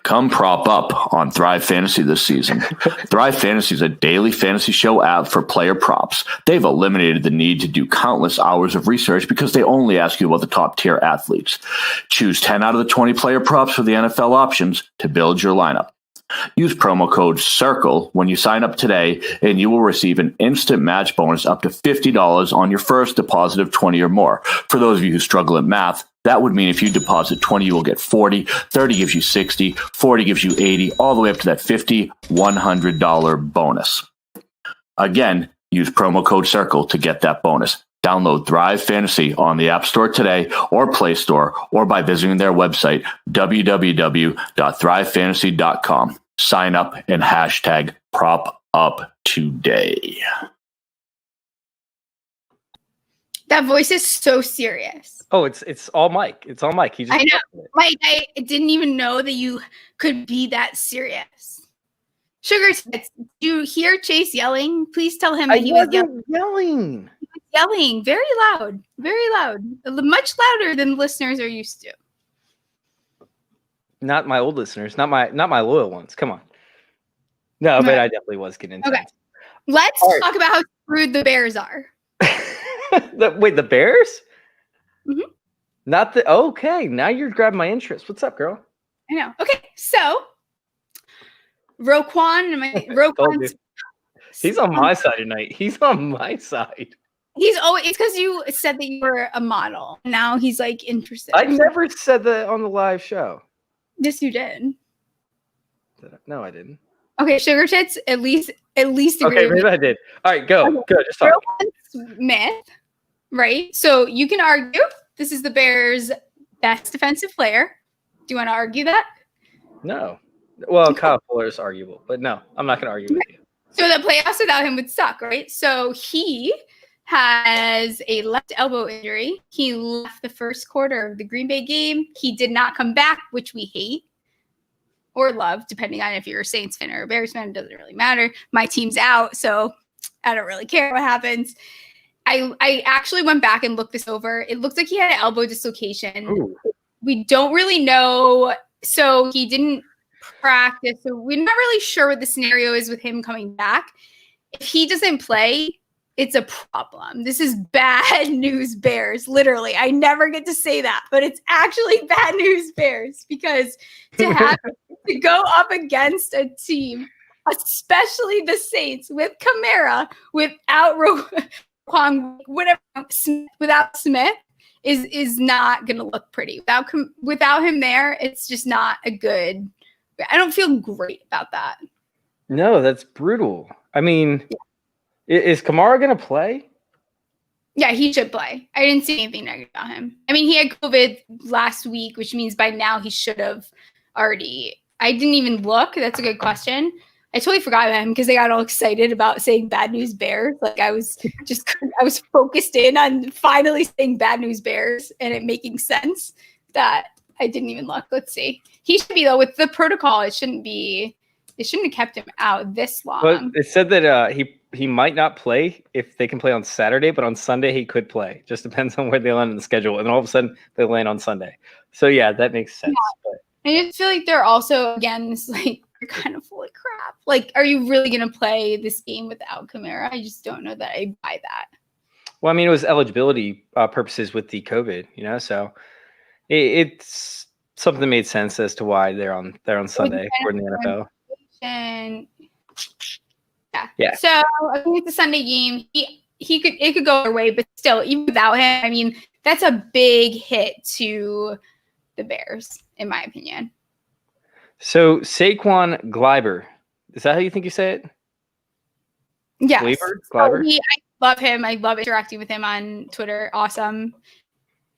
Come prop up on Thrive Fantasy this season. Thrive Fantasy is a daily fantasy show app for player props. They've eliminated the need to do countless hours of research because they only ask you about the top tier athletes. Choose 10 out of the 20 player props for the NFL options to build your lineup. Use promo code CIRCLE when you sign up today, and you will receive an instant match bonus up to $50 on your first deposit of 20 or more. For those of you who struggle at math, that would mean if you deposit 20, you will get 40, 30 gives you 60, 40 gives you 80, all the way up to that $50, $100 bonus. Again, use promo code CIRCLE to get that bonus. Download Thrive Fantasy on the App Store today or Play Store or by visiting their website, www.thrivefantasy.com. Sign up and hashtag prop up today. That voice is so serious. Oh, it's all Mike. It's all Mike. He just I know. Mike, I didn't even know that you could be that serious. Sugar Tits, do you hear Chase yelling? Please tell him that he was yelling. He was yelling very loud, much louder than listeners are used to. Not my old listeners, not my loyal ones. Come on. No, but I definitely was getting into it. Okay. Let's talk about how screwed the Bears are. Wait, the Bears? Mm-hmm. Not the okay. Now you're grabbing my interest. What's up, girl? I know. Okay, so Roquan, he's on my side tonight. He's on my side. It's because you said that you were a model. Now he's like interested. I never said that on the live show. Yes, you did. No, I didn't. Okay, Sugar Tits, at least agree. Okay, maybe I did. All right, go. Okay. Good. Just talk. Roquan Smith, right? So you can argue this is the Bears' best defensive player. Do you want to argue that? No. Well, Kyle Fuller is arguable, but no, I'm not going to argue with you. So the playoffs without him would suck, right? So he has a left elbow injury. He left the first quarter of the Green Bay game. He did not come back, which we hate or love, depending on if you're a Saints fan or a Bears fan. It doesn't really matter. My team's out, so I don't really care what happens. I actually went back and looked this over. It looks like he had an elbow dislocation. Ooh. We don't really know. So he didn't practice. So we're not really sure what the scenario is with him coming back. If he doesn't play, it's a problem. This is bad news Bears. Literally, I never get to say that, but it's actually bad news Bears, because to have to go up against a team, especially the Saints, with Kamara, without Kwong, whatever, without Smith, is not going to look pretty. Without him there, it's just not a good. I don't feel great about that. No, that's brutal. I mean, is Kamara going to play? Yeah, he should play. I didn't see anything negative about him. I mean, he had COVID last week, which means by now he should have already. I didn't even look. That's a good question. I totally forgot about him because they got all excited about saying bad news Bears. Like I was focused in on finally saying bad news Bears and it making sense that I didn't even look. Let's see. He should be, though, with the protocol. It shouldn't have kept him out this long. But it said that he might not play if they can play on Saturday, but on Sunday he could play. Just depends on where they land in the schedule. And then all of a sudden they land on Sunday. So yeah, that makes sense. Yeah. I just feel like they're also, again, it's like, you're kind of full of crap. Like, are you really going to play this game without Kamara? I just don't know that I buy that. Well, I mean, it was eligibility purposes with the COVID, so it's something that made sense as to why they're on Sunday for the NFL. Yeah. So I think it's a Sunday game. It could go their way, but still, even without him, I mean, that's a big hit to the Bears, in my opinion. So Saquon Gleiber, is that how you think you say it? Yes. Gleiber? I love him. I love interacting with him on Twitter. Awesome.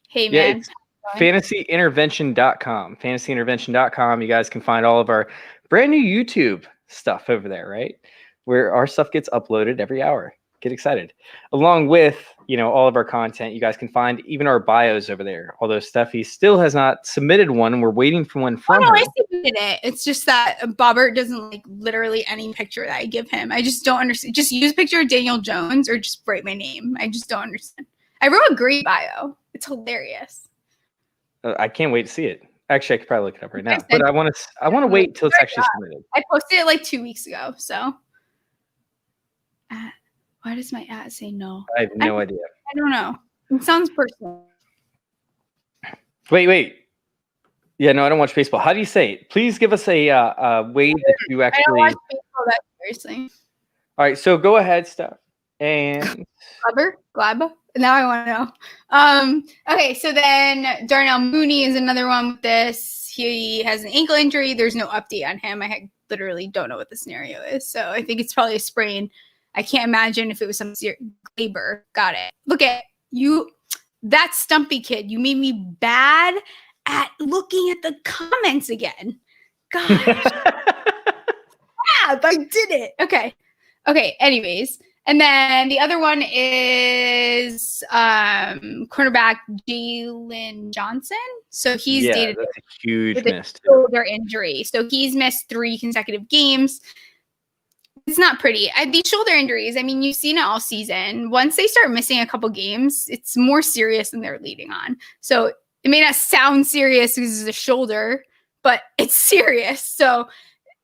Hey, man. It's fantasyintervention.com. Fantasyintervention.com. You guys can find all of our brand new YouTube stuff over there, right? Where our stuff gets uploaded every hour. Get excited. Along with, all of our content, you guys can find even our bios over there. Although Steffi still has not submitted one, and we're waiting for one from her. I submitted it. It's just that Bobbert doesn't like literally any picture that I give him. I just don't understand. Just use a picture of Daniel Jones or just write my name. I just don't understand. I wrote a great bio. It's hilarious. I can't wait to see it. Actually, I could probably look it up right now. But I want to wait until it's actually submitted. I posted it like 2 weeks ago. So. Why does my ad say no? I have no idea. I don't know. It sounds personal. Wait. Yeah, no, I don't watch baseball. How do you say it? Please give us a way that you actually. I don't watch baseball that seriously. All right, so go ahead, Steph. And Glaba. Now I want to know. Okay, so then Darnell Mooney is another one with this. He has an ankle injury. There's no update on him. I literally don't know what the scenario is. So I think it's probably a sprain. I can't imagine if it was some Glaber. Got it. Look at you. That stumpy kid. You made me bad at looking at the comments again. Gosh. I did it. Okay. Anyways. And then the other one is cornerback Jalen Johnson. So he's dated that's a huge miss. Shoulder injury. So he's missed 3 consecutive games. It's not pretty. These shoulder injuries, I mean, you've seen it all season. Once they start missing a couple games, it's more serious than they're leading on. So it may not sound serious because it's a shoulder, but it's serious. So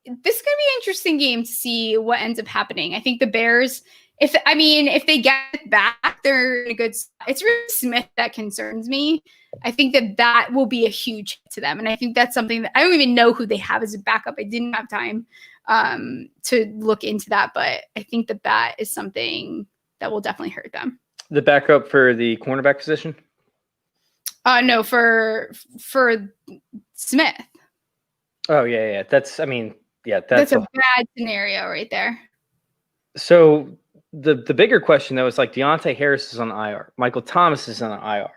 this is going to be an interesting game to see what ends up happening. I think the Bears, if they get it back, they're in a good spot. It's really Smith that concerns me. I think that will be a huge hit to them. And I think that's something that I don't even know who they have as a backup. I didn't have time to look into that, but I think that is something that will definitely hurt them. The backup for the cornerback position? No, for Smith. Oh yeah. That's a bad scenario right there. So the bigger question though is like Deontay Harris is on IR, Michael Thomas is on IR.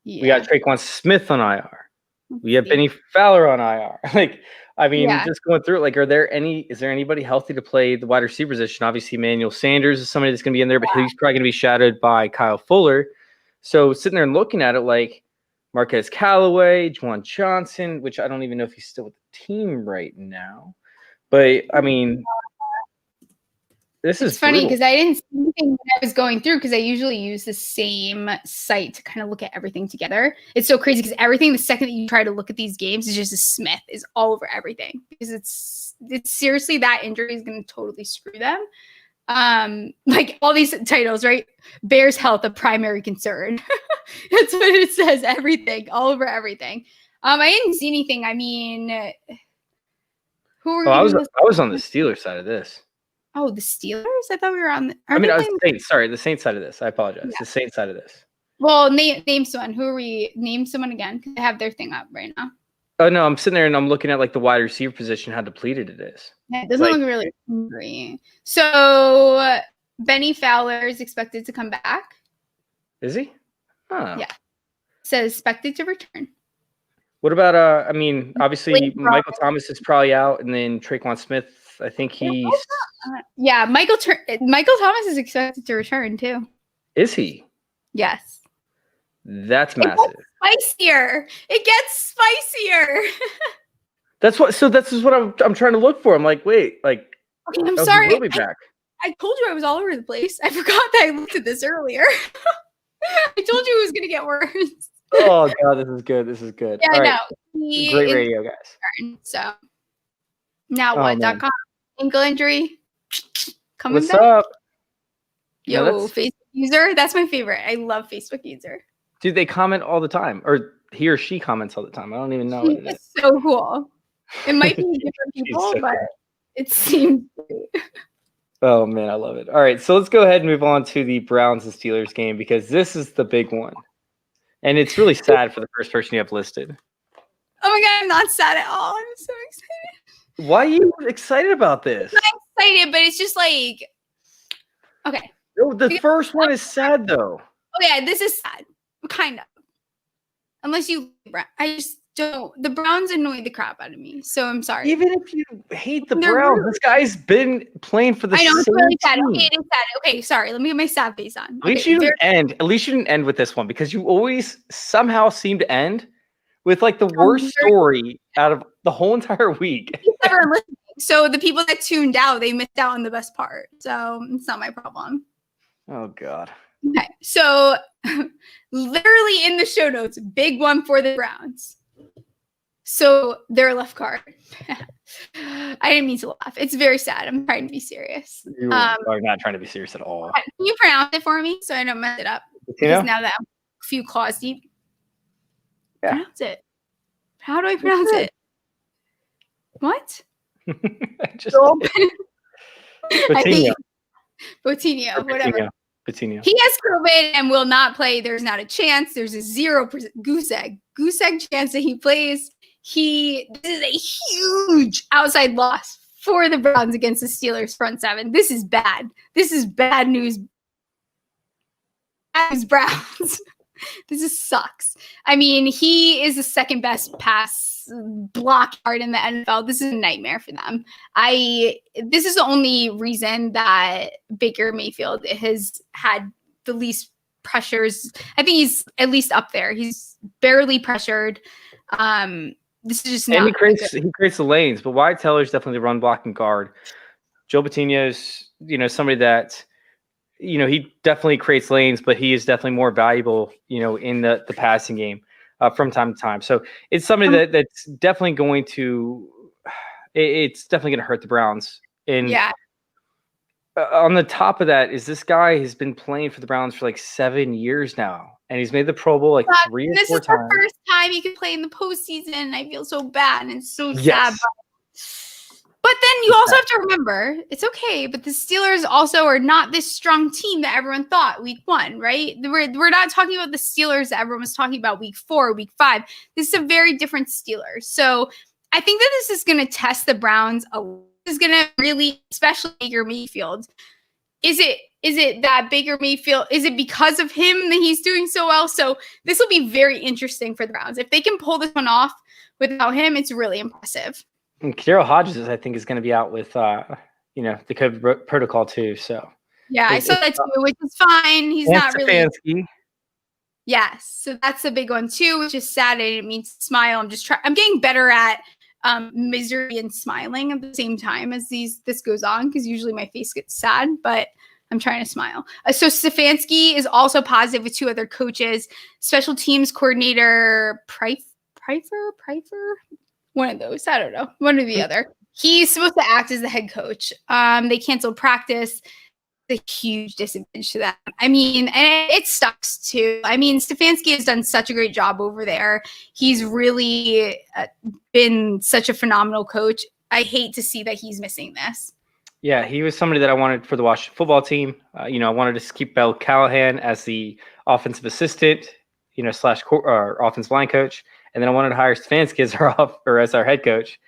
Yeah. We got Traquan Smith on IR. We have Benny Fowler on IR. Just going through it, like, is there anybody healthy to play the wide receiver position? Obviously, Emmanuel Sanders is somebody that's going to be in there, but he's probably going to be shadowed by Kyle Fuller. So sitting there and looking at it, like Marquez Callaway, Juwan Johnson, which I don't even know if he's still with the team right now. But, I mean, it's funny because I didn't see anything when I was going through because I usually use the same site to kind of look at everything together. It's so crazy because everything, the second that you try to look at these games, is just a Smith is all over everything because it's seriously that injury is going to totally screw them. Like all these titles, right? Bears health a primary concern. That's what it says. Everything, all over everything. I didn't see anything. I mean, who were I you? was on the Steelers side of this. Oh, the Steelers? I thought we were on. I was Saints. Sorry, the Saints side of this. I apologize. Yeah. The Saints side of this. Well, name someone. Who are we? Name someone again. Because I have their thing up right now. Oh no, I'm sitting there and I'm looking at like the wide receiver position, how depleted it is. Yeah, it doesn't look really great. So Benny Fowler is expected to come back. Is he? Oh. Yeah. Says expected to return. What about I mean, obviously Michael Thomas is probably out, and then Traquan Smith, I think he's yeah, Michael Thomas is expected to return too. Is he? Yes. That's massive. Spicier. It gets spicier. That's what I'm trying to look for. I'm like, wait, like okay, I'm sorry. Will be back. I told you I was all over the place. I forgot that I looked at this earlier. I told you it was gonna get worse. Oh god, this is good. This is good. Yeah, all I right. know. Great radio, guys. So now what.com ankle injury coming What's back? up? Yo, no, Facebook user. That's my favorite. I love Facebook user. Dude, they comment all the time, or he or she comments all the time. I don't even know what it is. It's so cool. It might be different people, so but cool. it seems great. Oh man, I love it. All right, so let's go ahead and move on to the Browns and Steelers game, because this is the big one. And it's really sad for the first person you have listed. Oh my god, I'm not sad at all. I'm so excited. Why are you excited about this? I'm excited, but it's just like, okay. No, the first one is sad though. Oh yeah, this is sad. Kind of. Unless you, I just don't. The Browns annoy the crap out of me, so I'm sorry. Even if you hate the Browns, this guy's been playing for the I know it's same really sad. team. Okay, it is sad. Okay, sorry. Let me get my sad face on. At least you didn't end with this one, because you always somehow seem to end with like the worst story out of the whole entire week. So the people that tuned out, they missed out on the best part. So it's not my problem. Oh God. Okay, so literally in the show notes, big one for the Browns. So their left guard. I didn't mean to laugh. It's very sad. I'm trying to be serious. You are not trying to be serious at all. Can you pronounce it for me so I don't mess it up? Because now that I'm a few claws deep. Yeah. Pronounce it. How do I pronounce it? What? Botinho, whatever. Coutinho. He has COVID and will not play. There's not a chance. There's a 0% goose egg chance that he plays. This is a huge outside loss for the Browns against the Steelers front seven. This is bad. This is bad news. As Browns. This sucks. I mean, he is the second best pass block yard in the NFL. This is a nightmare for them. This is the only reason that Baker Mayfield has had the least pressures. I think he's at least up there. He's barely pressured. This is just not. And he creates the lanes, but Wyatt Teller's definitely the run blocking guard. Joe Patino's, somebody that, he definitely creates lanes, but he is definitely more valuable, in the passing game from time to time. So it's somebody that's definitely going to hurt the Browns. And yeah. On the top of that is this guy has been playing for the Browns for like 7 years now. And he's made the Pro Bowl like 3 or 4 times. This is the first time he could play in the postseason. I feel so bad and it's so sad. But then you also have to remember, it's okay, but the Steelers also are not this strong team that everyone thought week 1, right? We're not talking about the Steelers that everyone was talking about week 4, week 5. This is a very different Steelers. So I think that this is going to test the Browns. This is going to really, especially Baker Mayfield. Is it that Baker Mayfield, is it because of him that he's doing so well? So this will be very interesting for the Browns. If they can pull this one off without him, it's really impressive. And Carol Hodges, I think, is going to be out with, the COVID protocol too. So yeah, I saw that too, which is fine. He's not really. Yes, so that's a big one too, which is sad. I didn't mean to smile. I'm getting better at misery and smiling at the same time as this goes on, because usually my face gets sad, but I'm trying to smile. So Stefanski is also positive with 2 other coaches. Special teams coordinator Pfeiffer. One of those. I don't know. One or the other. He's supposed to act as the head coach. They canceled practice. a huge disadvantage to that. I mean, and it sucks too. I mean, Stefanski has done such a great job over there. He's really been such a phenomenal coach. I hate to see that he's missing this. Yeah, he was somebody that I wanted for the Washington football team. I wanted to keep Bill Callahan as the offensive assistant, slash offensive line coach. And then I wanted to hire Stefanski as our head coach.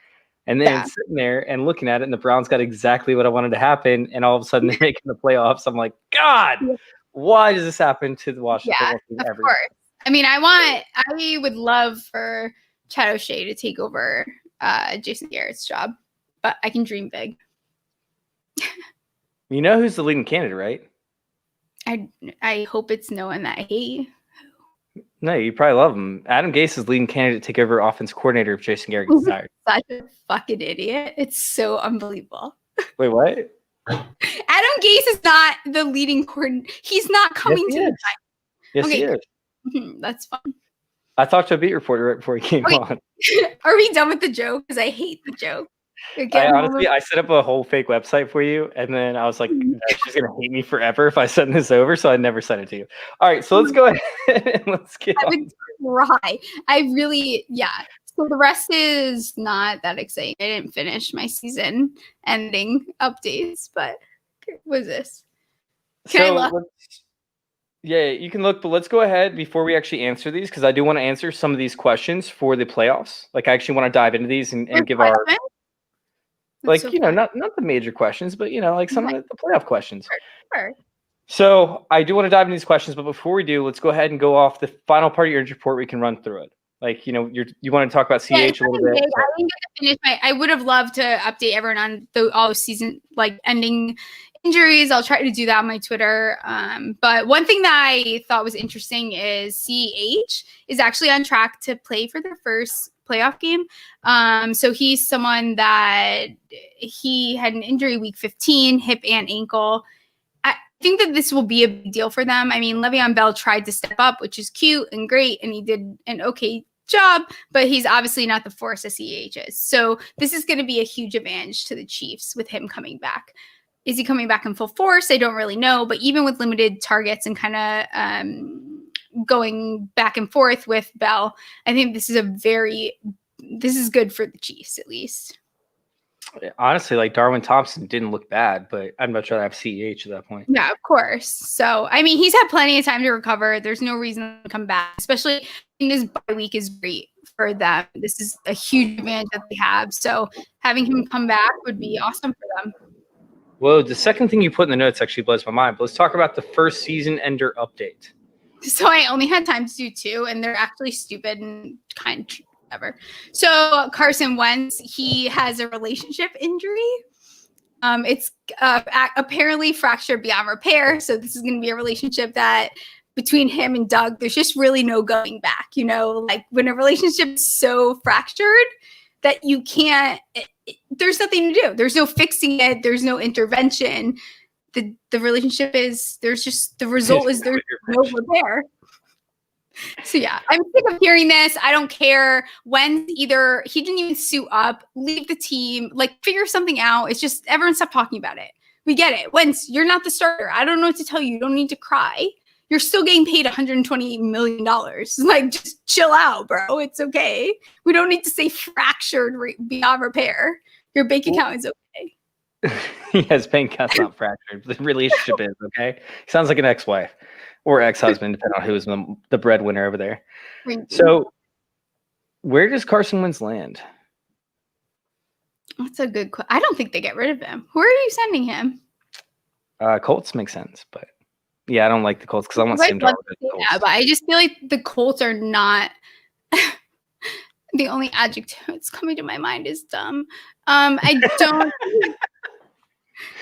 And then sitting there and looking at it, and the Browns got exactly what I wanted to happen. And all of a sudden they're making the playoffs. I'm like, God, why does this happen to the Washington football team of every course. I mean, I would love for Chad O'Shea to take over Jason Garrett's job, but I can dream big. You know who's the leading candidate, right? I hope it's no one that I hate. No, you probably love him. Adam Gase is leading candidate to take over offense coordinator if Jason Garrett gets hired. Such a fucking idiot. It's so unbelievable. Wait, what? Adam Gase is not the leading coordinator. He's not coming to the time. Yes, he is. That's fun. I talked to a beat reporter right before he came on. Are we done with the joke? Because I hate the joke. I set up a whole fake website for you, and then I was like, she's going to hate me forever if I send this over, so I never sent it to you. All right, so let's go ahead and let's get on. I would cry. So the rest is not that exciting. I didn't finish my season ending updates, but what is this? Can I look? Yeah, you can look, but let's go ahead before we actually answer these, because I do want to answer some of these questions for the playoffs. Like, I actually want to dive into these and give our... Like, not the major questions, but, like some of the playoff questions. Sure. So I do want to dive into these questions, but before we do, let's go ahead and go off the final part of your report. We can run through it. Like, you want to talk about CH a little bit. I didn't get to finish I would have loved to update everyone on all season, ending injuries. I'll try to do that on my Twitter. But one thing that I thought was interesting is CH is actually on track to play for their first playoff game. So he's someone that he had an injury week 15, hip and ankle. I think that this will be a big deal for them. I mean, Le'Veon Bell tried to step up, which is cute and great, and he did an okay job, but he's obviously not the force that CH is. So this is going to be a huge advantage to the Chiefs with him coming back. Is he coming back in full force? I don't really know, but even with limited targets and kind of going back and forth with Bell, I think this is good for the Chiefs at least. Honestly, like Darwin Thompson didn't look bad, but I'd much rather have CEH at that point. Yeah, of course. So, I mean, he's had plenty of time to recover. There's no reason to come back, especially in this bye week is great for them. This is a huge advantage that they have. So having him come back would be awesome for them. Well, the second thing you put in the notes actually blows my mind, but let's talk about the first season ender update. So I only had time to do 2, and they're actually stupid and kind of whatever. So Carson Wentz, he has a relationship injury. It's apparently fractured beyond repair. So this is going to be a relationship that between him and Doug, there's just really no going back. Like when a relationship is so fractured that you can't, there's nothing to do. There's no fixing it. There's no intervention. The relationship is, there's just, the result is there's no repair. So yeah, I'm sick of hearing this. I don't care when he didn't even suit up, leave the team, figure something out. It's just everyone stop talking about it. We get it. Wentz, you're not the starter. I don't know what to tell you. You don't need to cry. You're still getting paid $128 million. Just chill out, bro. It's okay. We don't need to say fractured beyond repair. Your bank account is okay. Yes, bank account's not fractured. The relationship is, okay? Sounds like an ex-wife or ex-husband, depending on who's the breadwinner over there. So where does Carson Wentz land? That's a good question. I don't think they get rid of him. Where are you sending him? Colts makes sense, but yeah, I don't like the Colts because I want Sam Darnold. Yeah, but I just feel like the Colts are not the only adjective that's coming to my mind is dumb. I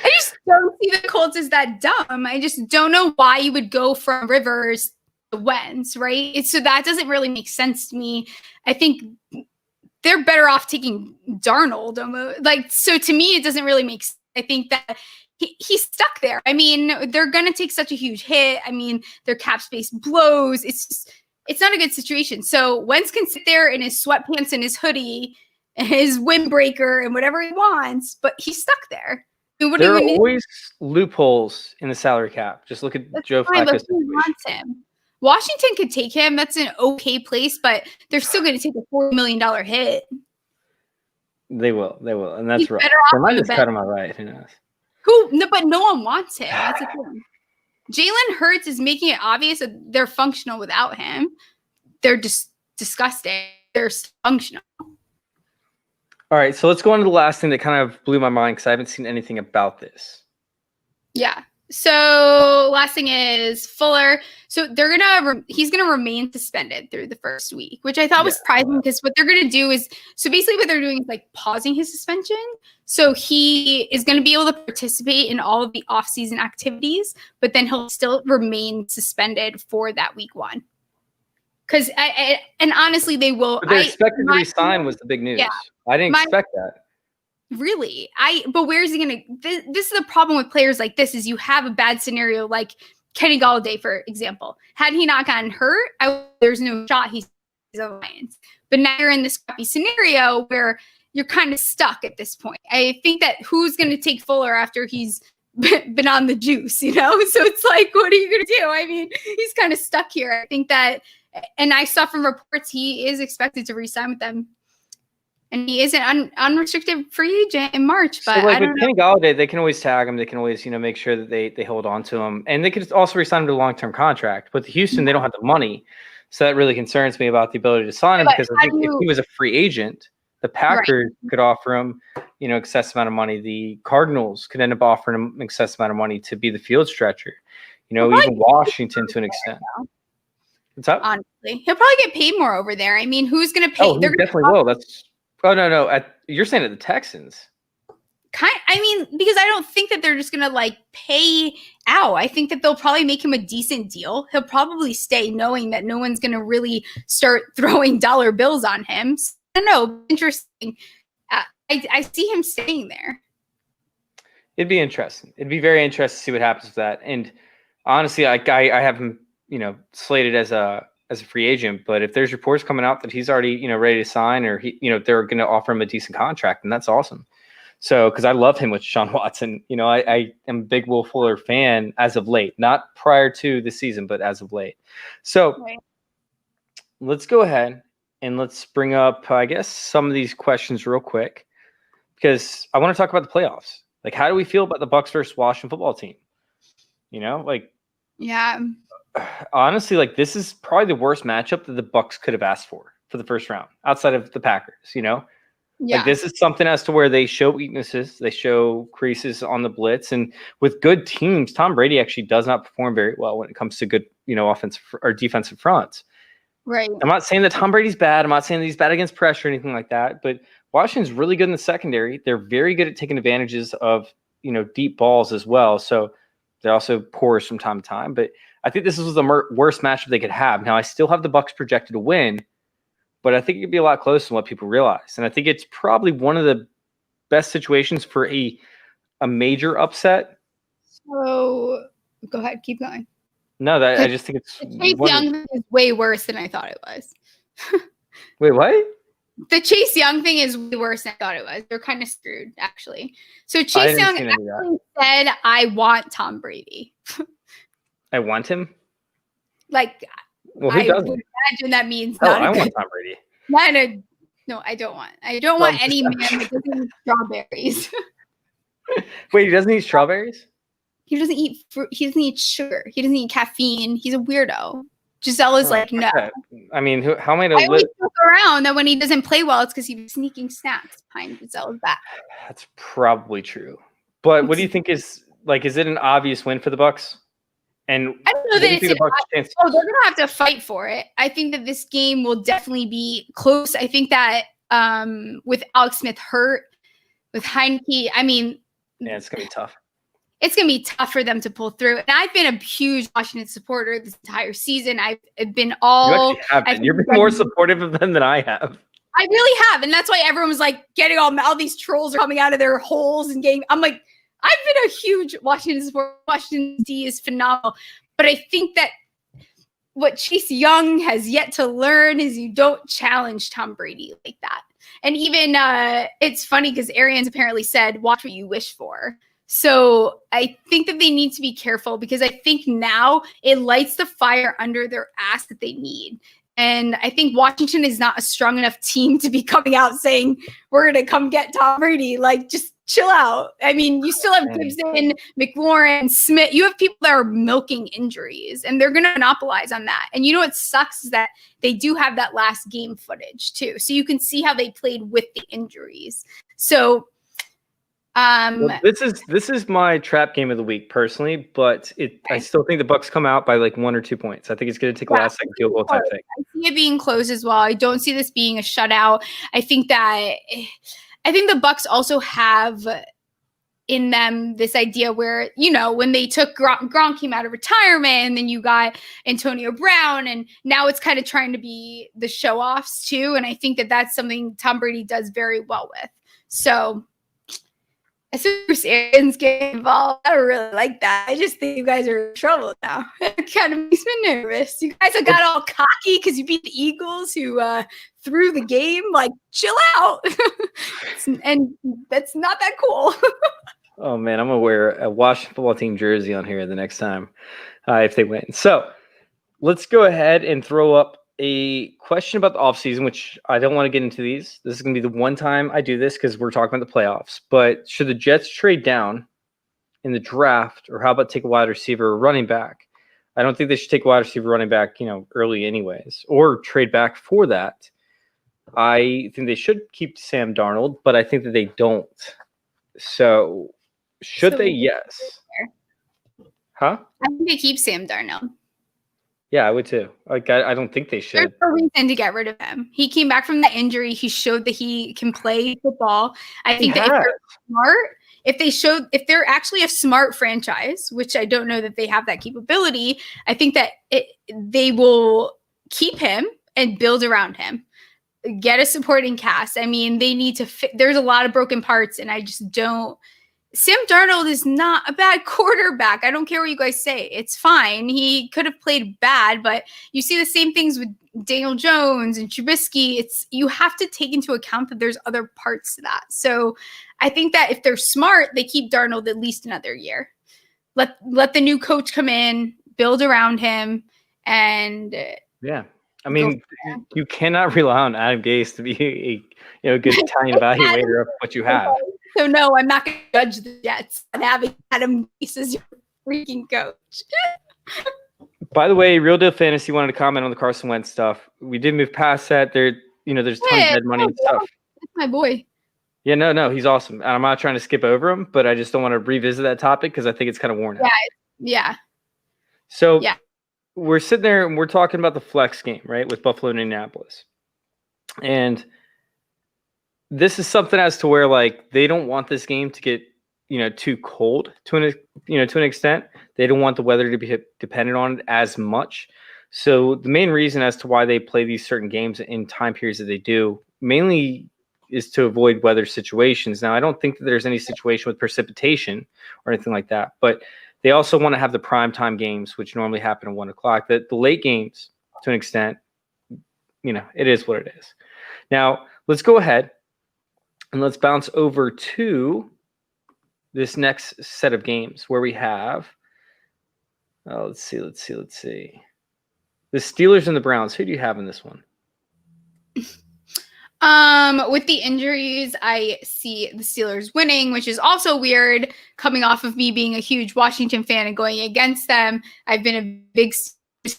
just don't see the Colts as that dumb. I just don't know why you would go from Rivers to Wentz, right? So that doesn't really make sense to me. I think they're better off taking Darnold. So to me, it doesn't really make sense. I think that he's stuck there. I mean, they're going to take such a huge hit. I mean, their cap space blows. It's not a good situation. So Wentz can sit there in his sweatpants and his hoodie and his windbreaker and whatever he wants, but he's stuck there. There are always loopholes in the salary cap. Just look at Joe Flacco's who wants him? Washington could take him. That's an okay place, but they're still going to take a $40 million hit. They will, and that's right. They might just cut him outright. Who knows? But no one wants him. That's the thing. Jalen Hurts is making it obvious that they're functional without him. They're just disgusting. They're functional. All right, so let's go on to the last thing that kind of blew my mind because I haven't seen anything about this. Yeah. So last thing is Fuller. So he's gonna remain suspended through the first week, which I thought was surprising because what they're gonna do is basically what they're doing is like pausing his suspension. So he is gonna be able to participate in all of the off-season activities, but then he'll still remain suspended for that week 1. Because and honestly, they will. But they're expected to resign was the big news. Yeah, I didn't expect that. Really? But where is he going to? This is the problem with players like this: is you have a bad scenario, like Kenny Galladay, for example. Had he not gotten hurt, there's no shot he's a Lions. But now you're in this crappy scenario where you're kind of stuck at this point. I think that who's going to take Fuller after he's been on the juice, So it's like, what are you going to do? I mean, he's kind of stuck here. I think that, and I saw from reports he is expected to re-sign with them. And he is an unrestricted free agent in March. But so like with Kenny Galladay, they can always tag him. They can always, make sure that they hold on to him. And they could also re-sign him to a long-term contract. But Houston, they don't have the money. So that really concerns me about the ability to sign him because I think if he was a free agent, the Packers could offer him, excess amount of money. The Cardinals could end up offering him excess amount of money to be the field stretcher. Even Washington to an extent. What's up? Honestly, he'll probably get paid more over there. I mean, who's going to pay? Oh, he definitely will. No. You're saying at the Texans. Because I don't think that they're just going to pay out. I think that they'll probably make him a decent deal. He'll probably stay knowing that no one's going to really start throwing dollar bills on him. So, I don't know. Interesting. I see him staying there. It'd be interesting. It'd be very interesting to see what happens with that. And honestly, I have him, slated as a free agent. But if there's reports coming out that he's already, ready to sign, or they're going to offer him a decent contract, and that's awesome. So, because I love him with Sean Watson, I am a big Will Fuller fan as of late, not prior to the season, but as of late. So, Let's go ahead and let's bring up, I guess, some of these questions real quick, because I want to talk about the playoffs. Like, how do we feel about the Bucs versus Washington football team? Yeah. Honestly, this is probably the worst matchup that the Bucs could have asked for the first round, outside of the Packers. Yeah. This is something as to where they show weaknesses, they show creases on the blitz, and with good teams, Tom Brady actually does not perform very well when it comes to good, offensive or defensive fronts. Right. I'm not saying that Tom Brady's bad. I'm not saying that he's bad against pressure or anything like that, but Washington's really good in the secondary. They're very good at taking advantages of, deep balls as well. So they're also porous from time to time, but I think this was the worst matchup they could have. Now, I still have the Bucs projected to win, but I think it could be a lot closer than what people realize. And I think it's probably one of the best situations for a major upset. So go ahead, keep going. No, I just think it's Chase Young thing is way worse than I thought it was. Wait, what? The Chase Young thing is way worse than I thought it was. They're kind of screwed, actually. So Chase Young actually said, "I want Tom Brady." I want him. Well, I would imagine that means not. I want Tom Brady. No, I don't want. I don't want any man that doesn't eat strawberries. Wait, he doesn't eat strawberries? He doesn't eat fruit. He doesn't eat sugar. He doesn't eat caffeine. He's a weirdo. Giselle is no. I mean, how am I to I always joke around that when he doesn't play well, it's because he was sneaking snacks behind Giselle's back. That's probably true. But what do you think is it an obvious win for the Bucs? And I don't know that it's they're going to have to fight for it. I think that this game will definitely be close. I think that with Alex Smith hurt, with Heineke, yeah, it's going to be tough. It's going to be tough for them to pull through. And I've been a huge Washington supporter this entire season. I've been all... You've been more supportive of them than I have. I really have. And that's why everyone was getting all these trolls are coming out of their holes and getting... I'm like, I've been a huge Washington supporter. Washington D is phenomenal. But I think that what Chase Young has yet to learn is you don't challenge Tom Brady like that. And even it's funny because Arians apparently said, watch what you wish for. So I think that they need to be careful because I think now it lights the fire under their ass that they need. And I think Washington is not a strong enough team to be coming out saying, we're going to come get Tom Brady. Like, just chill out. I mean, you still have Gibson, McLaurin, Smith. You have people that are milking injuries, and they're going to monopolize on that. And you know what sucks is that they do have that last game footage, too. So you can see how they played with the injuries. So well, this is my trap game of the week personally, but I still think the Bucks come out by like 1 or 2 points. I think it's going to take a last second field goal type thing. I see it being close as well. I don't see this being a shutout. I think the Bucks also have in them this idea where, you know, when they took Gronk came out of retirement, and then you got Antonio Brown, and now it's kind of trying to be the show offs too. And I think that that's something Tom Brady does very well with. So as soon as Arians get involved, I don't really like that. I just think you guys are in trouble now. It kind of makes me nervous. You guys have got all cocky because you beat the Eagles, who threw the game. Like, chill out. And that's not that cool. Oh, man, I'm going to wear a Washington football team jersey on here the next time if they win. So let's go ahead and throw up a question about the offseason, which I don't want to get into these. This is going to be the one time I do this because we're talking about the playoffs. But should the Jets trade down in the draft, or how about take a wide receiver or running back? I don't think they should take a wide receiver running back, early anyways, or trade back for that. I think they should keep Sam Darnold, but I think that they don't. So should they? Yes. Huh? I think they keep Sam Darnold. Yeah, I would too. Like, I don't think they should. There's no reason to get rid of him. He came back from the injury. He showed that he can play football. I think that if they're smart, if they're actually a smart franchise, which I don't know that they have that capability, I think that they will keep him and build around him. Get a supporting cast. I mean, they need to there's a lot of broken parts, and I just don't. Sam Darnold is not a bad quarterback. I don't care what you guys say. It's fine. He could have played bad, but you see the same things with Daniel Jones and Trubisky. You have to take into account that there's other parts to that. So I think that if they're smart, they keep Darnold at least another year. Let the new coach come in, build around him, and yeah. I mean, you cannot rely on Adam Gase to be a good Italian evaluator of what you have. So no, I'm not going to judge the Jets on having Adam Gase as your freaking coach. By the way, Real Deal Fantasy wanted to comment on the Carson Wentz stuff. We did move past that. There's tons of dead money and stuff. That's my boy. Yeah, no, he's awesome. And I'm not trying to skip over him, but I just don't want to revisit that topic because I think it's kind of worn out. Yeah. So we're sitting there and we're talking about the flex game, right, with Buffalo and Indianapolis. And this is something as to where, like, they don't want this game to get, too cold to an extent. They don't want the weather to be dependent on it as much. So the main reason as to why they play these certain games in time periods that they do mainly is to avoid weather situations. Now, I don't think that there's any situation with precipitation or anything like that, but they also want to have the primetime games, which normally happen at 1 o'clock. The late games, to an extent, it is what it is. Now, let's go ahead and let's bounce over to this next set of games where we have, let's see. The Steelers and the Browns. Who do you have in this one? With the injuries, I see the Steelers winning, which is also weird coming off of me being a huge Washington fan and going against them. I've been a big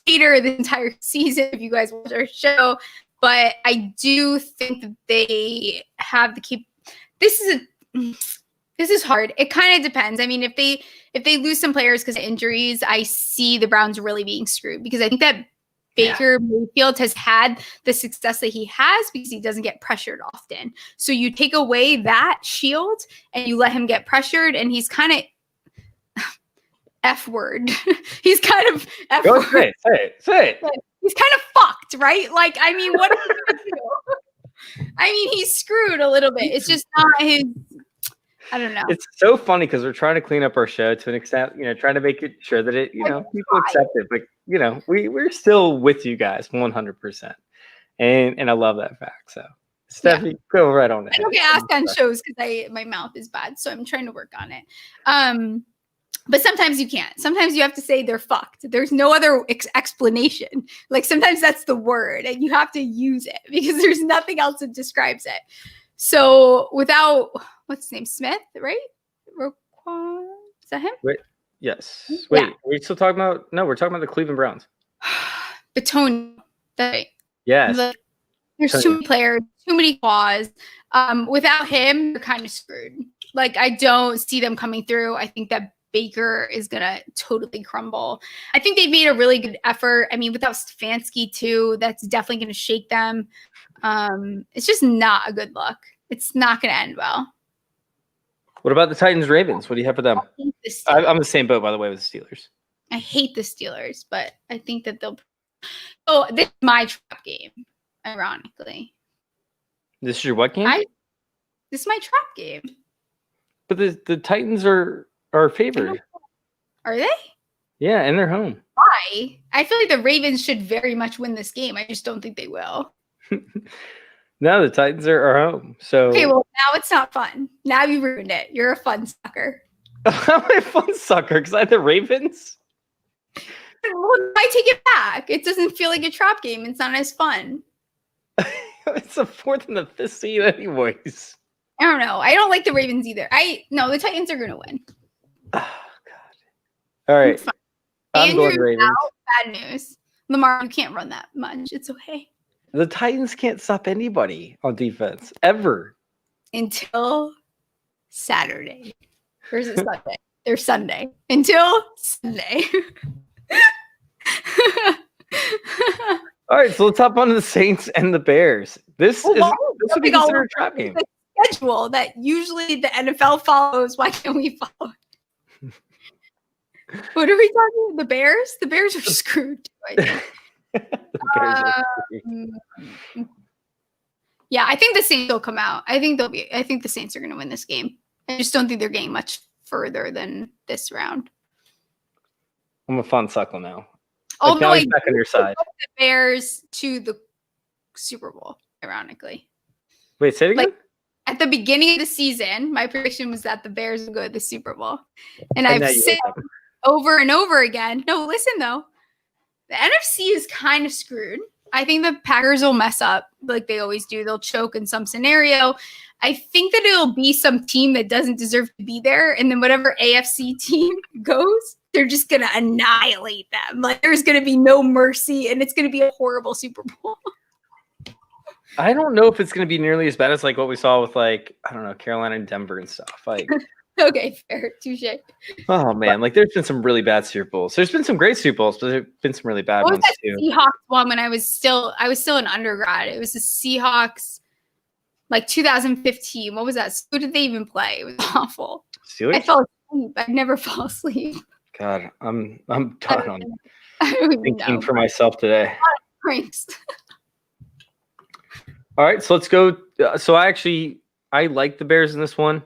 hater the entire season, if you guys watch our show, but I do think that they have the this is hard. It kind of depends. I mean, if they lose some players because of injuries, I see the Browns really being screwed because I think that Baker Mayfield has had the success that he has because he doesn't get pressured often. So you take away that shield and you let him get pressured, and he's kind of F word. He's kind of F Go word. Say it. He's kind of fucked, right? Like, I mean, what is he gonna do? I mean, he's screwed a little bit. It's just not his. I don't know. It's so funny because we're trying to clean up our show to an extent, trying to make it sure that it, people accept it. But, we're still with you guys 100%. And I love that fact. So Stephanie, go right on I ahead. don't get asked on shows because my mouth is bad, so I'm trying to work on it. But sometimes you can't. Sometimes you have to say they're fucked. There's no other explanation. Like sometimes that's the word, and you have to use it because there's nothing else that describes it. So without what's his name, Smith, right? Roquan, is that him? Wait, yes. Wait, Yeah. are we still talking about? No, we're talking about the Cleveland Browns. Baton. That's right. Yes. Like, there's too many players, too many claws. Without him, they're kind of screwed. Like I don't see them coming through. I think that Baker is gonna totally crumble. I think they've made a really good effort. I mean, without Stefanski too, that's definitely gonna shake them. It's just not a good look. It's not gonna end well. What about the Titans Ravens? What do you have for them? I'm the same boat, by the way, with the Steelers. I hate the Steelers, but I think that they'll. Oh, this is my trap game. Ironically, This is your what game? This is my trap game. But the Titans are favored. Are they? Yeah, and they're home. Why? I feel like the Ravens should very much win this game. I just don't think they will. No, the Titans are home. So Okay, well now it's not fun. Now you ruined it. You're a fun sucker. I'm a fun sucker because I had the Ravens. Well, I take it back. It doesn't feel like a trap game. It's not as fun. It's the 4th and the 5th seed anyways. I don't know. I don't like the Ravens either. No, the Titans are gonna win. Oh God. All right. I'm Andrew, going Ravens. bad news. Lamar, you can't run that much. It's okay. The Titans can't stop anybody on defense ever. Until Saturday. Or is it Sunday? They're Sunday. Until Sunday. All right, so let's hop on to the Saints and the Bears. This would be considered a trap game. Schedule that usually the NFL follows. Why can't we follow? What are we talking? The Bears? The Bears are screwed. Yeah, I think the Saints will come out. I think the Saints are going to win this game. I just don't think they're getting much further than this round. I'm a fun suckle now. Although I back on your side. The Bears to the Super Bowl, ironically. Wait, say it again? Like at the beginning of the season, my prediction was that the Bears would go to the Super Bowl. And I've said over and over again. No, listen though. The NFC is kind of screwed. I think the Packers will mess up like they always do. They'll choke in some scenario. I think that it'll be some team that doesn't deserve to be there. And then whatever AFC team goes, they're just going to annihilate them. Like there's going to be no mercy and it's going to be a horrible Super Bowl. I don't know if it's going to be nearly as bad as like what we saw with like, I don't know, Carolina and Denver and stuff. Like, okay, fair. Touche. Oh man, like there's been some really bad Super Bowls. There's been some great Super Bowls, but there's been some really bad ones too. Seahawks one when I was still an undergrad. It was the Seahawks, like 2015. What was that? Who did they even play? It was awful. Steelers? I fell asleep. I'd never fall asleep. God, I'm done on thinking know. for myself today. Pranks. All right, so let's go. So I like the Bears in this one,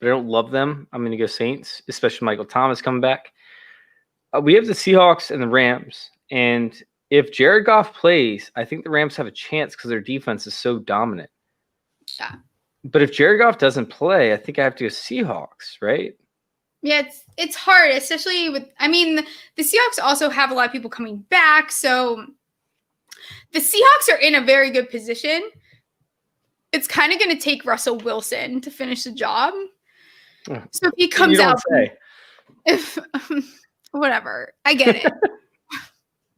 but I don't love them. I'm going to go Saints, especially Michael Thomas coming back. We have the Seahawks and the Rams, and if Jared Goff plays, I think the Rams have a chance because their defense is so dominant. Yeah. But if Jared Goff doesn't play, I think I have to go Seahawks, right? Yeah, it's hard, especially with. I mean, the Seahawks also have a lot of people coming back, so the Seahawks are in a very good position. It's kind of going to take Russell Wilson to finish the job. So if he comes out, whatever, I get it.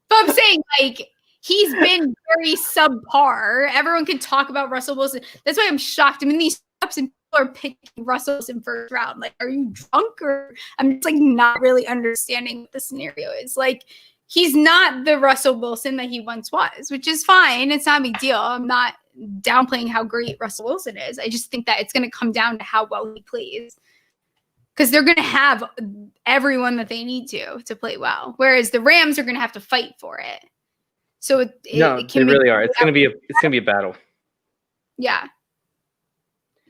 But I'm saying, like, he's been very subpar. Everyone can talk about Russell Wilson. That's why I'm shocked. I'm in these steps and people are picking Russell Wilson first round. Like, are you drunk? Or I'm just like not really understanding what the scenario is. Like, he's not the Russell Wilson that he once was, which is fine. It's not a big deal. I'm not downplaying how great Russell Wilson is. I just think that it's going to come down to how well he plays. Because they're going to have everyone that they need to play well. Whereas the Rams are going to have to fight for it. So it they really are. It's going to be a battle. Yeah.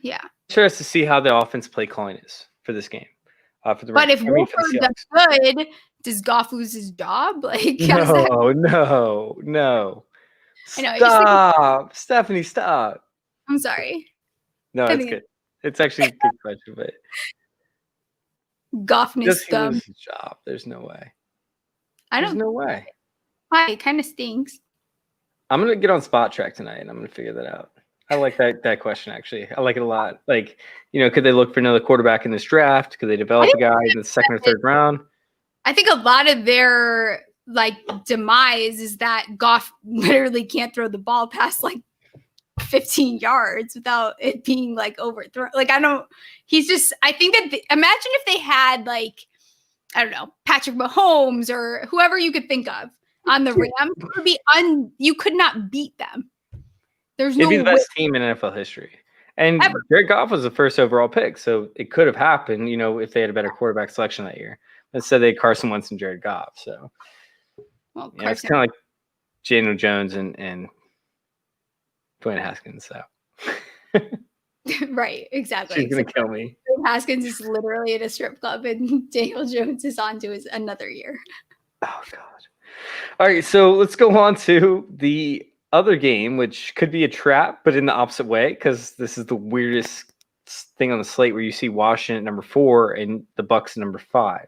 Yeah. Curious to see how the offense play calling is for this game. For the but Rams. if Wolford does good, does Goff lose his job? Like no. I know, Stop, Stephanie. Stop. I'm sorry. No, I it's think good. It's actually a good question, but Goff needs does he to. lose his job? There's no way. I There's don't. no way. Why? It kind of stinks. I'm gonna get on Spot Track tonight, and I'm gonna figure that out. I like that question actually. I like it a lot. Like, could they look for another quarterback in this draft? Could they develop a guy in the second or third round? I think a lot of their demise is that Goff literally can't throw the ball past 15 yards without it being overthrown. I think that imagine if they had I don't know, Patrick Mahomes or whoever you could think of on the Rams. It would be you could not beat them. There's It'd be the way. best team in NFL history. And Ever. Jared Goff was the first overall pick, so it could have happened, if they had a better quarterback selection that year. Instead, they had Carson Wentz and Jared Goff. So, Well, it's kind of like Daniel Jones and Dwayne Haskins. So, right, exactly. She's gonna kill me. Dwayne Haskins is literally at a strip club, and Daniel Jones is on to his another year. Oh God! All right, so let's go on to the other game, which could be a trap, but in the opposite way, because this is the weirdest thing on the slate where you see Washington at number 4 and the Bucs at number 5.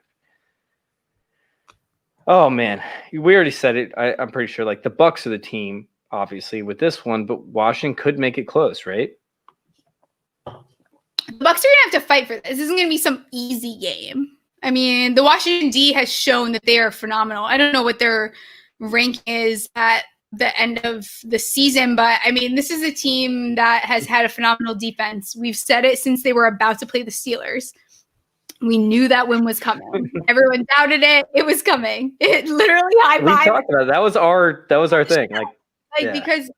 Oh man, we already said it. I'm pretty sure the Bucs are the team, obviously, with this one, but Washington could make it close, right? The Bucs are gonna have to fight for this. This isn't gonna be some easy game. I mean, the Washington D has shown that they are phenomenal. I don't know what their rank is at the end of the season, but I mean, this is a team that has had a phenomenal defense. We've said it since they were about to play the Steelers. We knew that win was coming. Everyone doubted it. It was coming. It literally high five. We talked about it. That was our thing. Because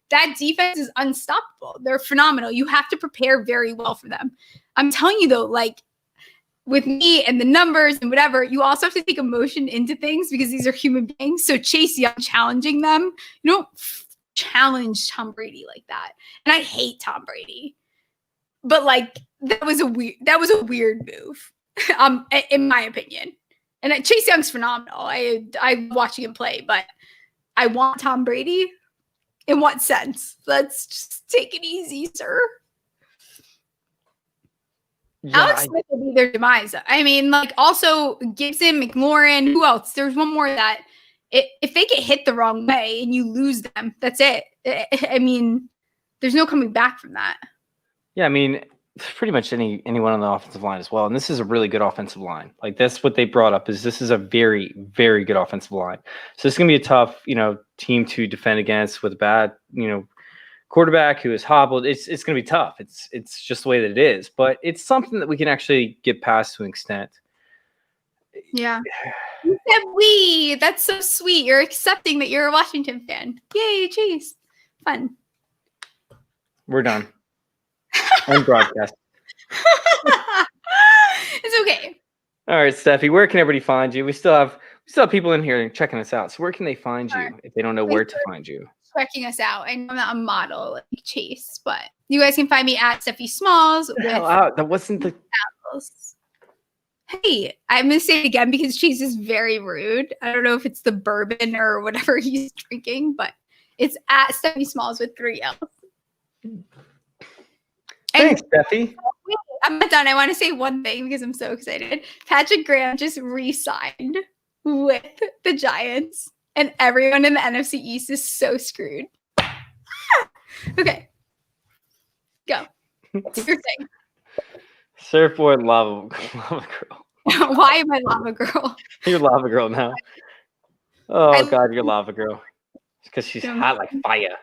that defense is unstoppable. They're phenomenal. You have to prepare very well for them. I'm telling you though, with me and the numbers and whatever, you also have to take emotion into things because these are human beings. So Chase Young challenging them, you don't challenge Tom Brady like that. And I hate Tom Brady, but that was a weird move, in my opinion. And Chase Young's phenomenal. I'm watching him play, but I want Tom Brady. In what sense? Let's just take it easy, sir. Yeah, Alex Smith will be their demise. I mean, also Gibson, McLaurin, who else? There's one more that if they get hit the wrong way and you lose them, that's it. I mean, there's no coming back from that. Yeah, I mean, pretty much anyone on the offensive line as well. And this is a really good offensive line. That's what they brought up is this is a very, very good offensive line. So it's going to be a tough, team to defend against with a bad, quarterback who is hobbled. It's going to be tough. It's just the way that it is, but it's something that we can actually get past to an extent. Yeah. You said we. That's so sweet. You're accepting that you're a Washington fan. Yay, Chase. Fun. We're done. On broadcast. It's okay. All right, Steffi, where can everybody find you? We still have people in here checking us out. So where can they find you if they don't know where to find you? Checking us out. I know I'm not a model like Chase, but you guys can find me at Steffi Smalls. That wasn't the. Hey, I'm gonna say it again because Chase is very rude. I don't know if it's the bourbon or whatever he's drinking, but it's at Steffi Smalls with 3 L's. Thanks, Steffi. I'm not done. I want to say one thing because I'm so excited. Patrick Graham just re-signed with the Giants, and everyone in the NFC East is so screwed. Okay. Go. What's your thing? Surfboard lava girl. Why am I lava girl? You're lava girl now. Oh, God, you're lava girl. Because she's hot like fire.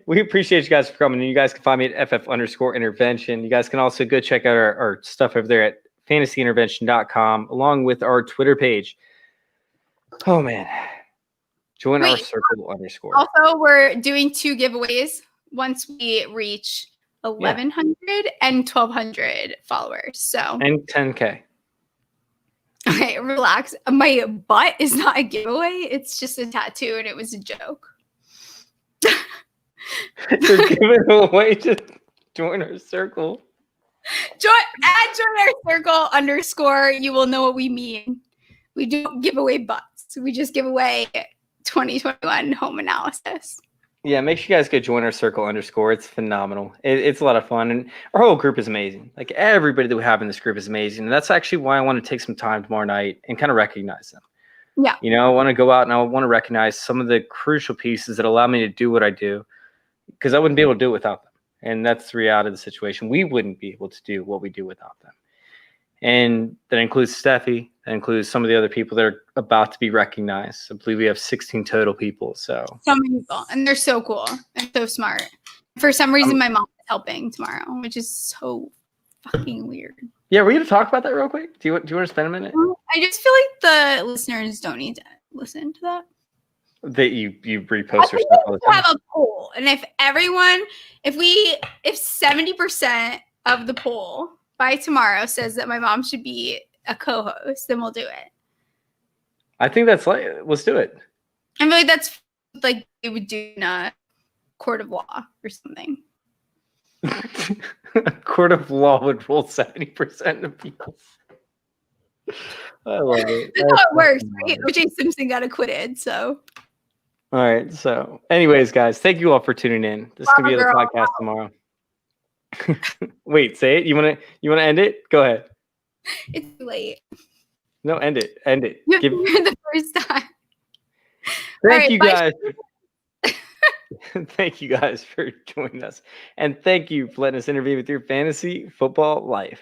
We appreciate you guys for coming. You guys can find me at ff_intervention. You guys can also go check out our stuff over there at fantasyintervention.com along with our Twitter page. Oh man. Join our circle _. Also, we're doing 2 giveaways once we reach 1,100 and 1,200 followers. So and 10K. Okay, relax. My butt is not a giveaway. It's just a tattoo and it was a joke. You're giving away to join our circle. Join our circle _ you will know what we mean. We don't give away butts. We just give away 2021 home analysis. Yeah, make sure you guys go join our circle _. It's phenomenal. It's a lot of fun, and our whole group is amazing. Like everybody that we have in this group is amazing, and that's actually why I want to take some time tomorrow night and kind of recognize them. Yeah. You know, I want to go out and I want to recognize some of the crucial pieces that allow me to do what I do, because I wouldn't be able to do it without them. And that's the reality of the situation. We wouldn't be able to do what we do without them. And that includes Steffi. That includes some of the other people that are about to be recognized. I believe we have 16 total people. So many people, and they're so cool and so smart. For some reason, my mom is helping tomorrow, which is so fucking weird. Yeah, we're gonna talk about that real quick. Do you want to spend a minute? I just feel like the listeners don't need to listen to that. That you repost your stuff all the time. Have a poll, and if 70% of the poll by tomorrow says that my mom should be a co-host, then we'll do it. I think let's do it. I feel like that's like we would do in a court of law or something. A court of law would rule 70% of people. I love it. That's how it works, right? O.J. Simpson got acquitted, so. All right. So, anyways, guys, thank you all for tuning in. This is gonna be the podcast tomorrow. Wait, say it. You wanna end it? Go ahead. It's too late. No, end it. End it. You're the first time. Thank you guys. Thank you guys for joining us. And thank you for letting us interview with your fantasy football life.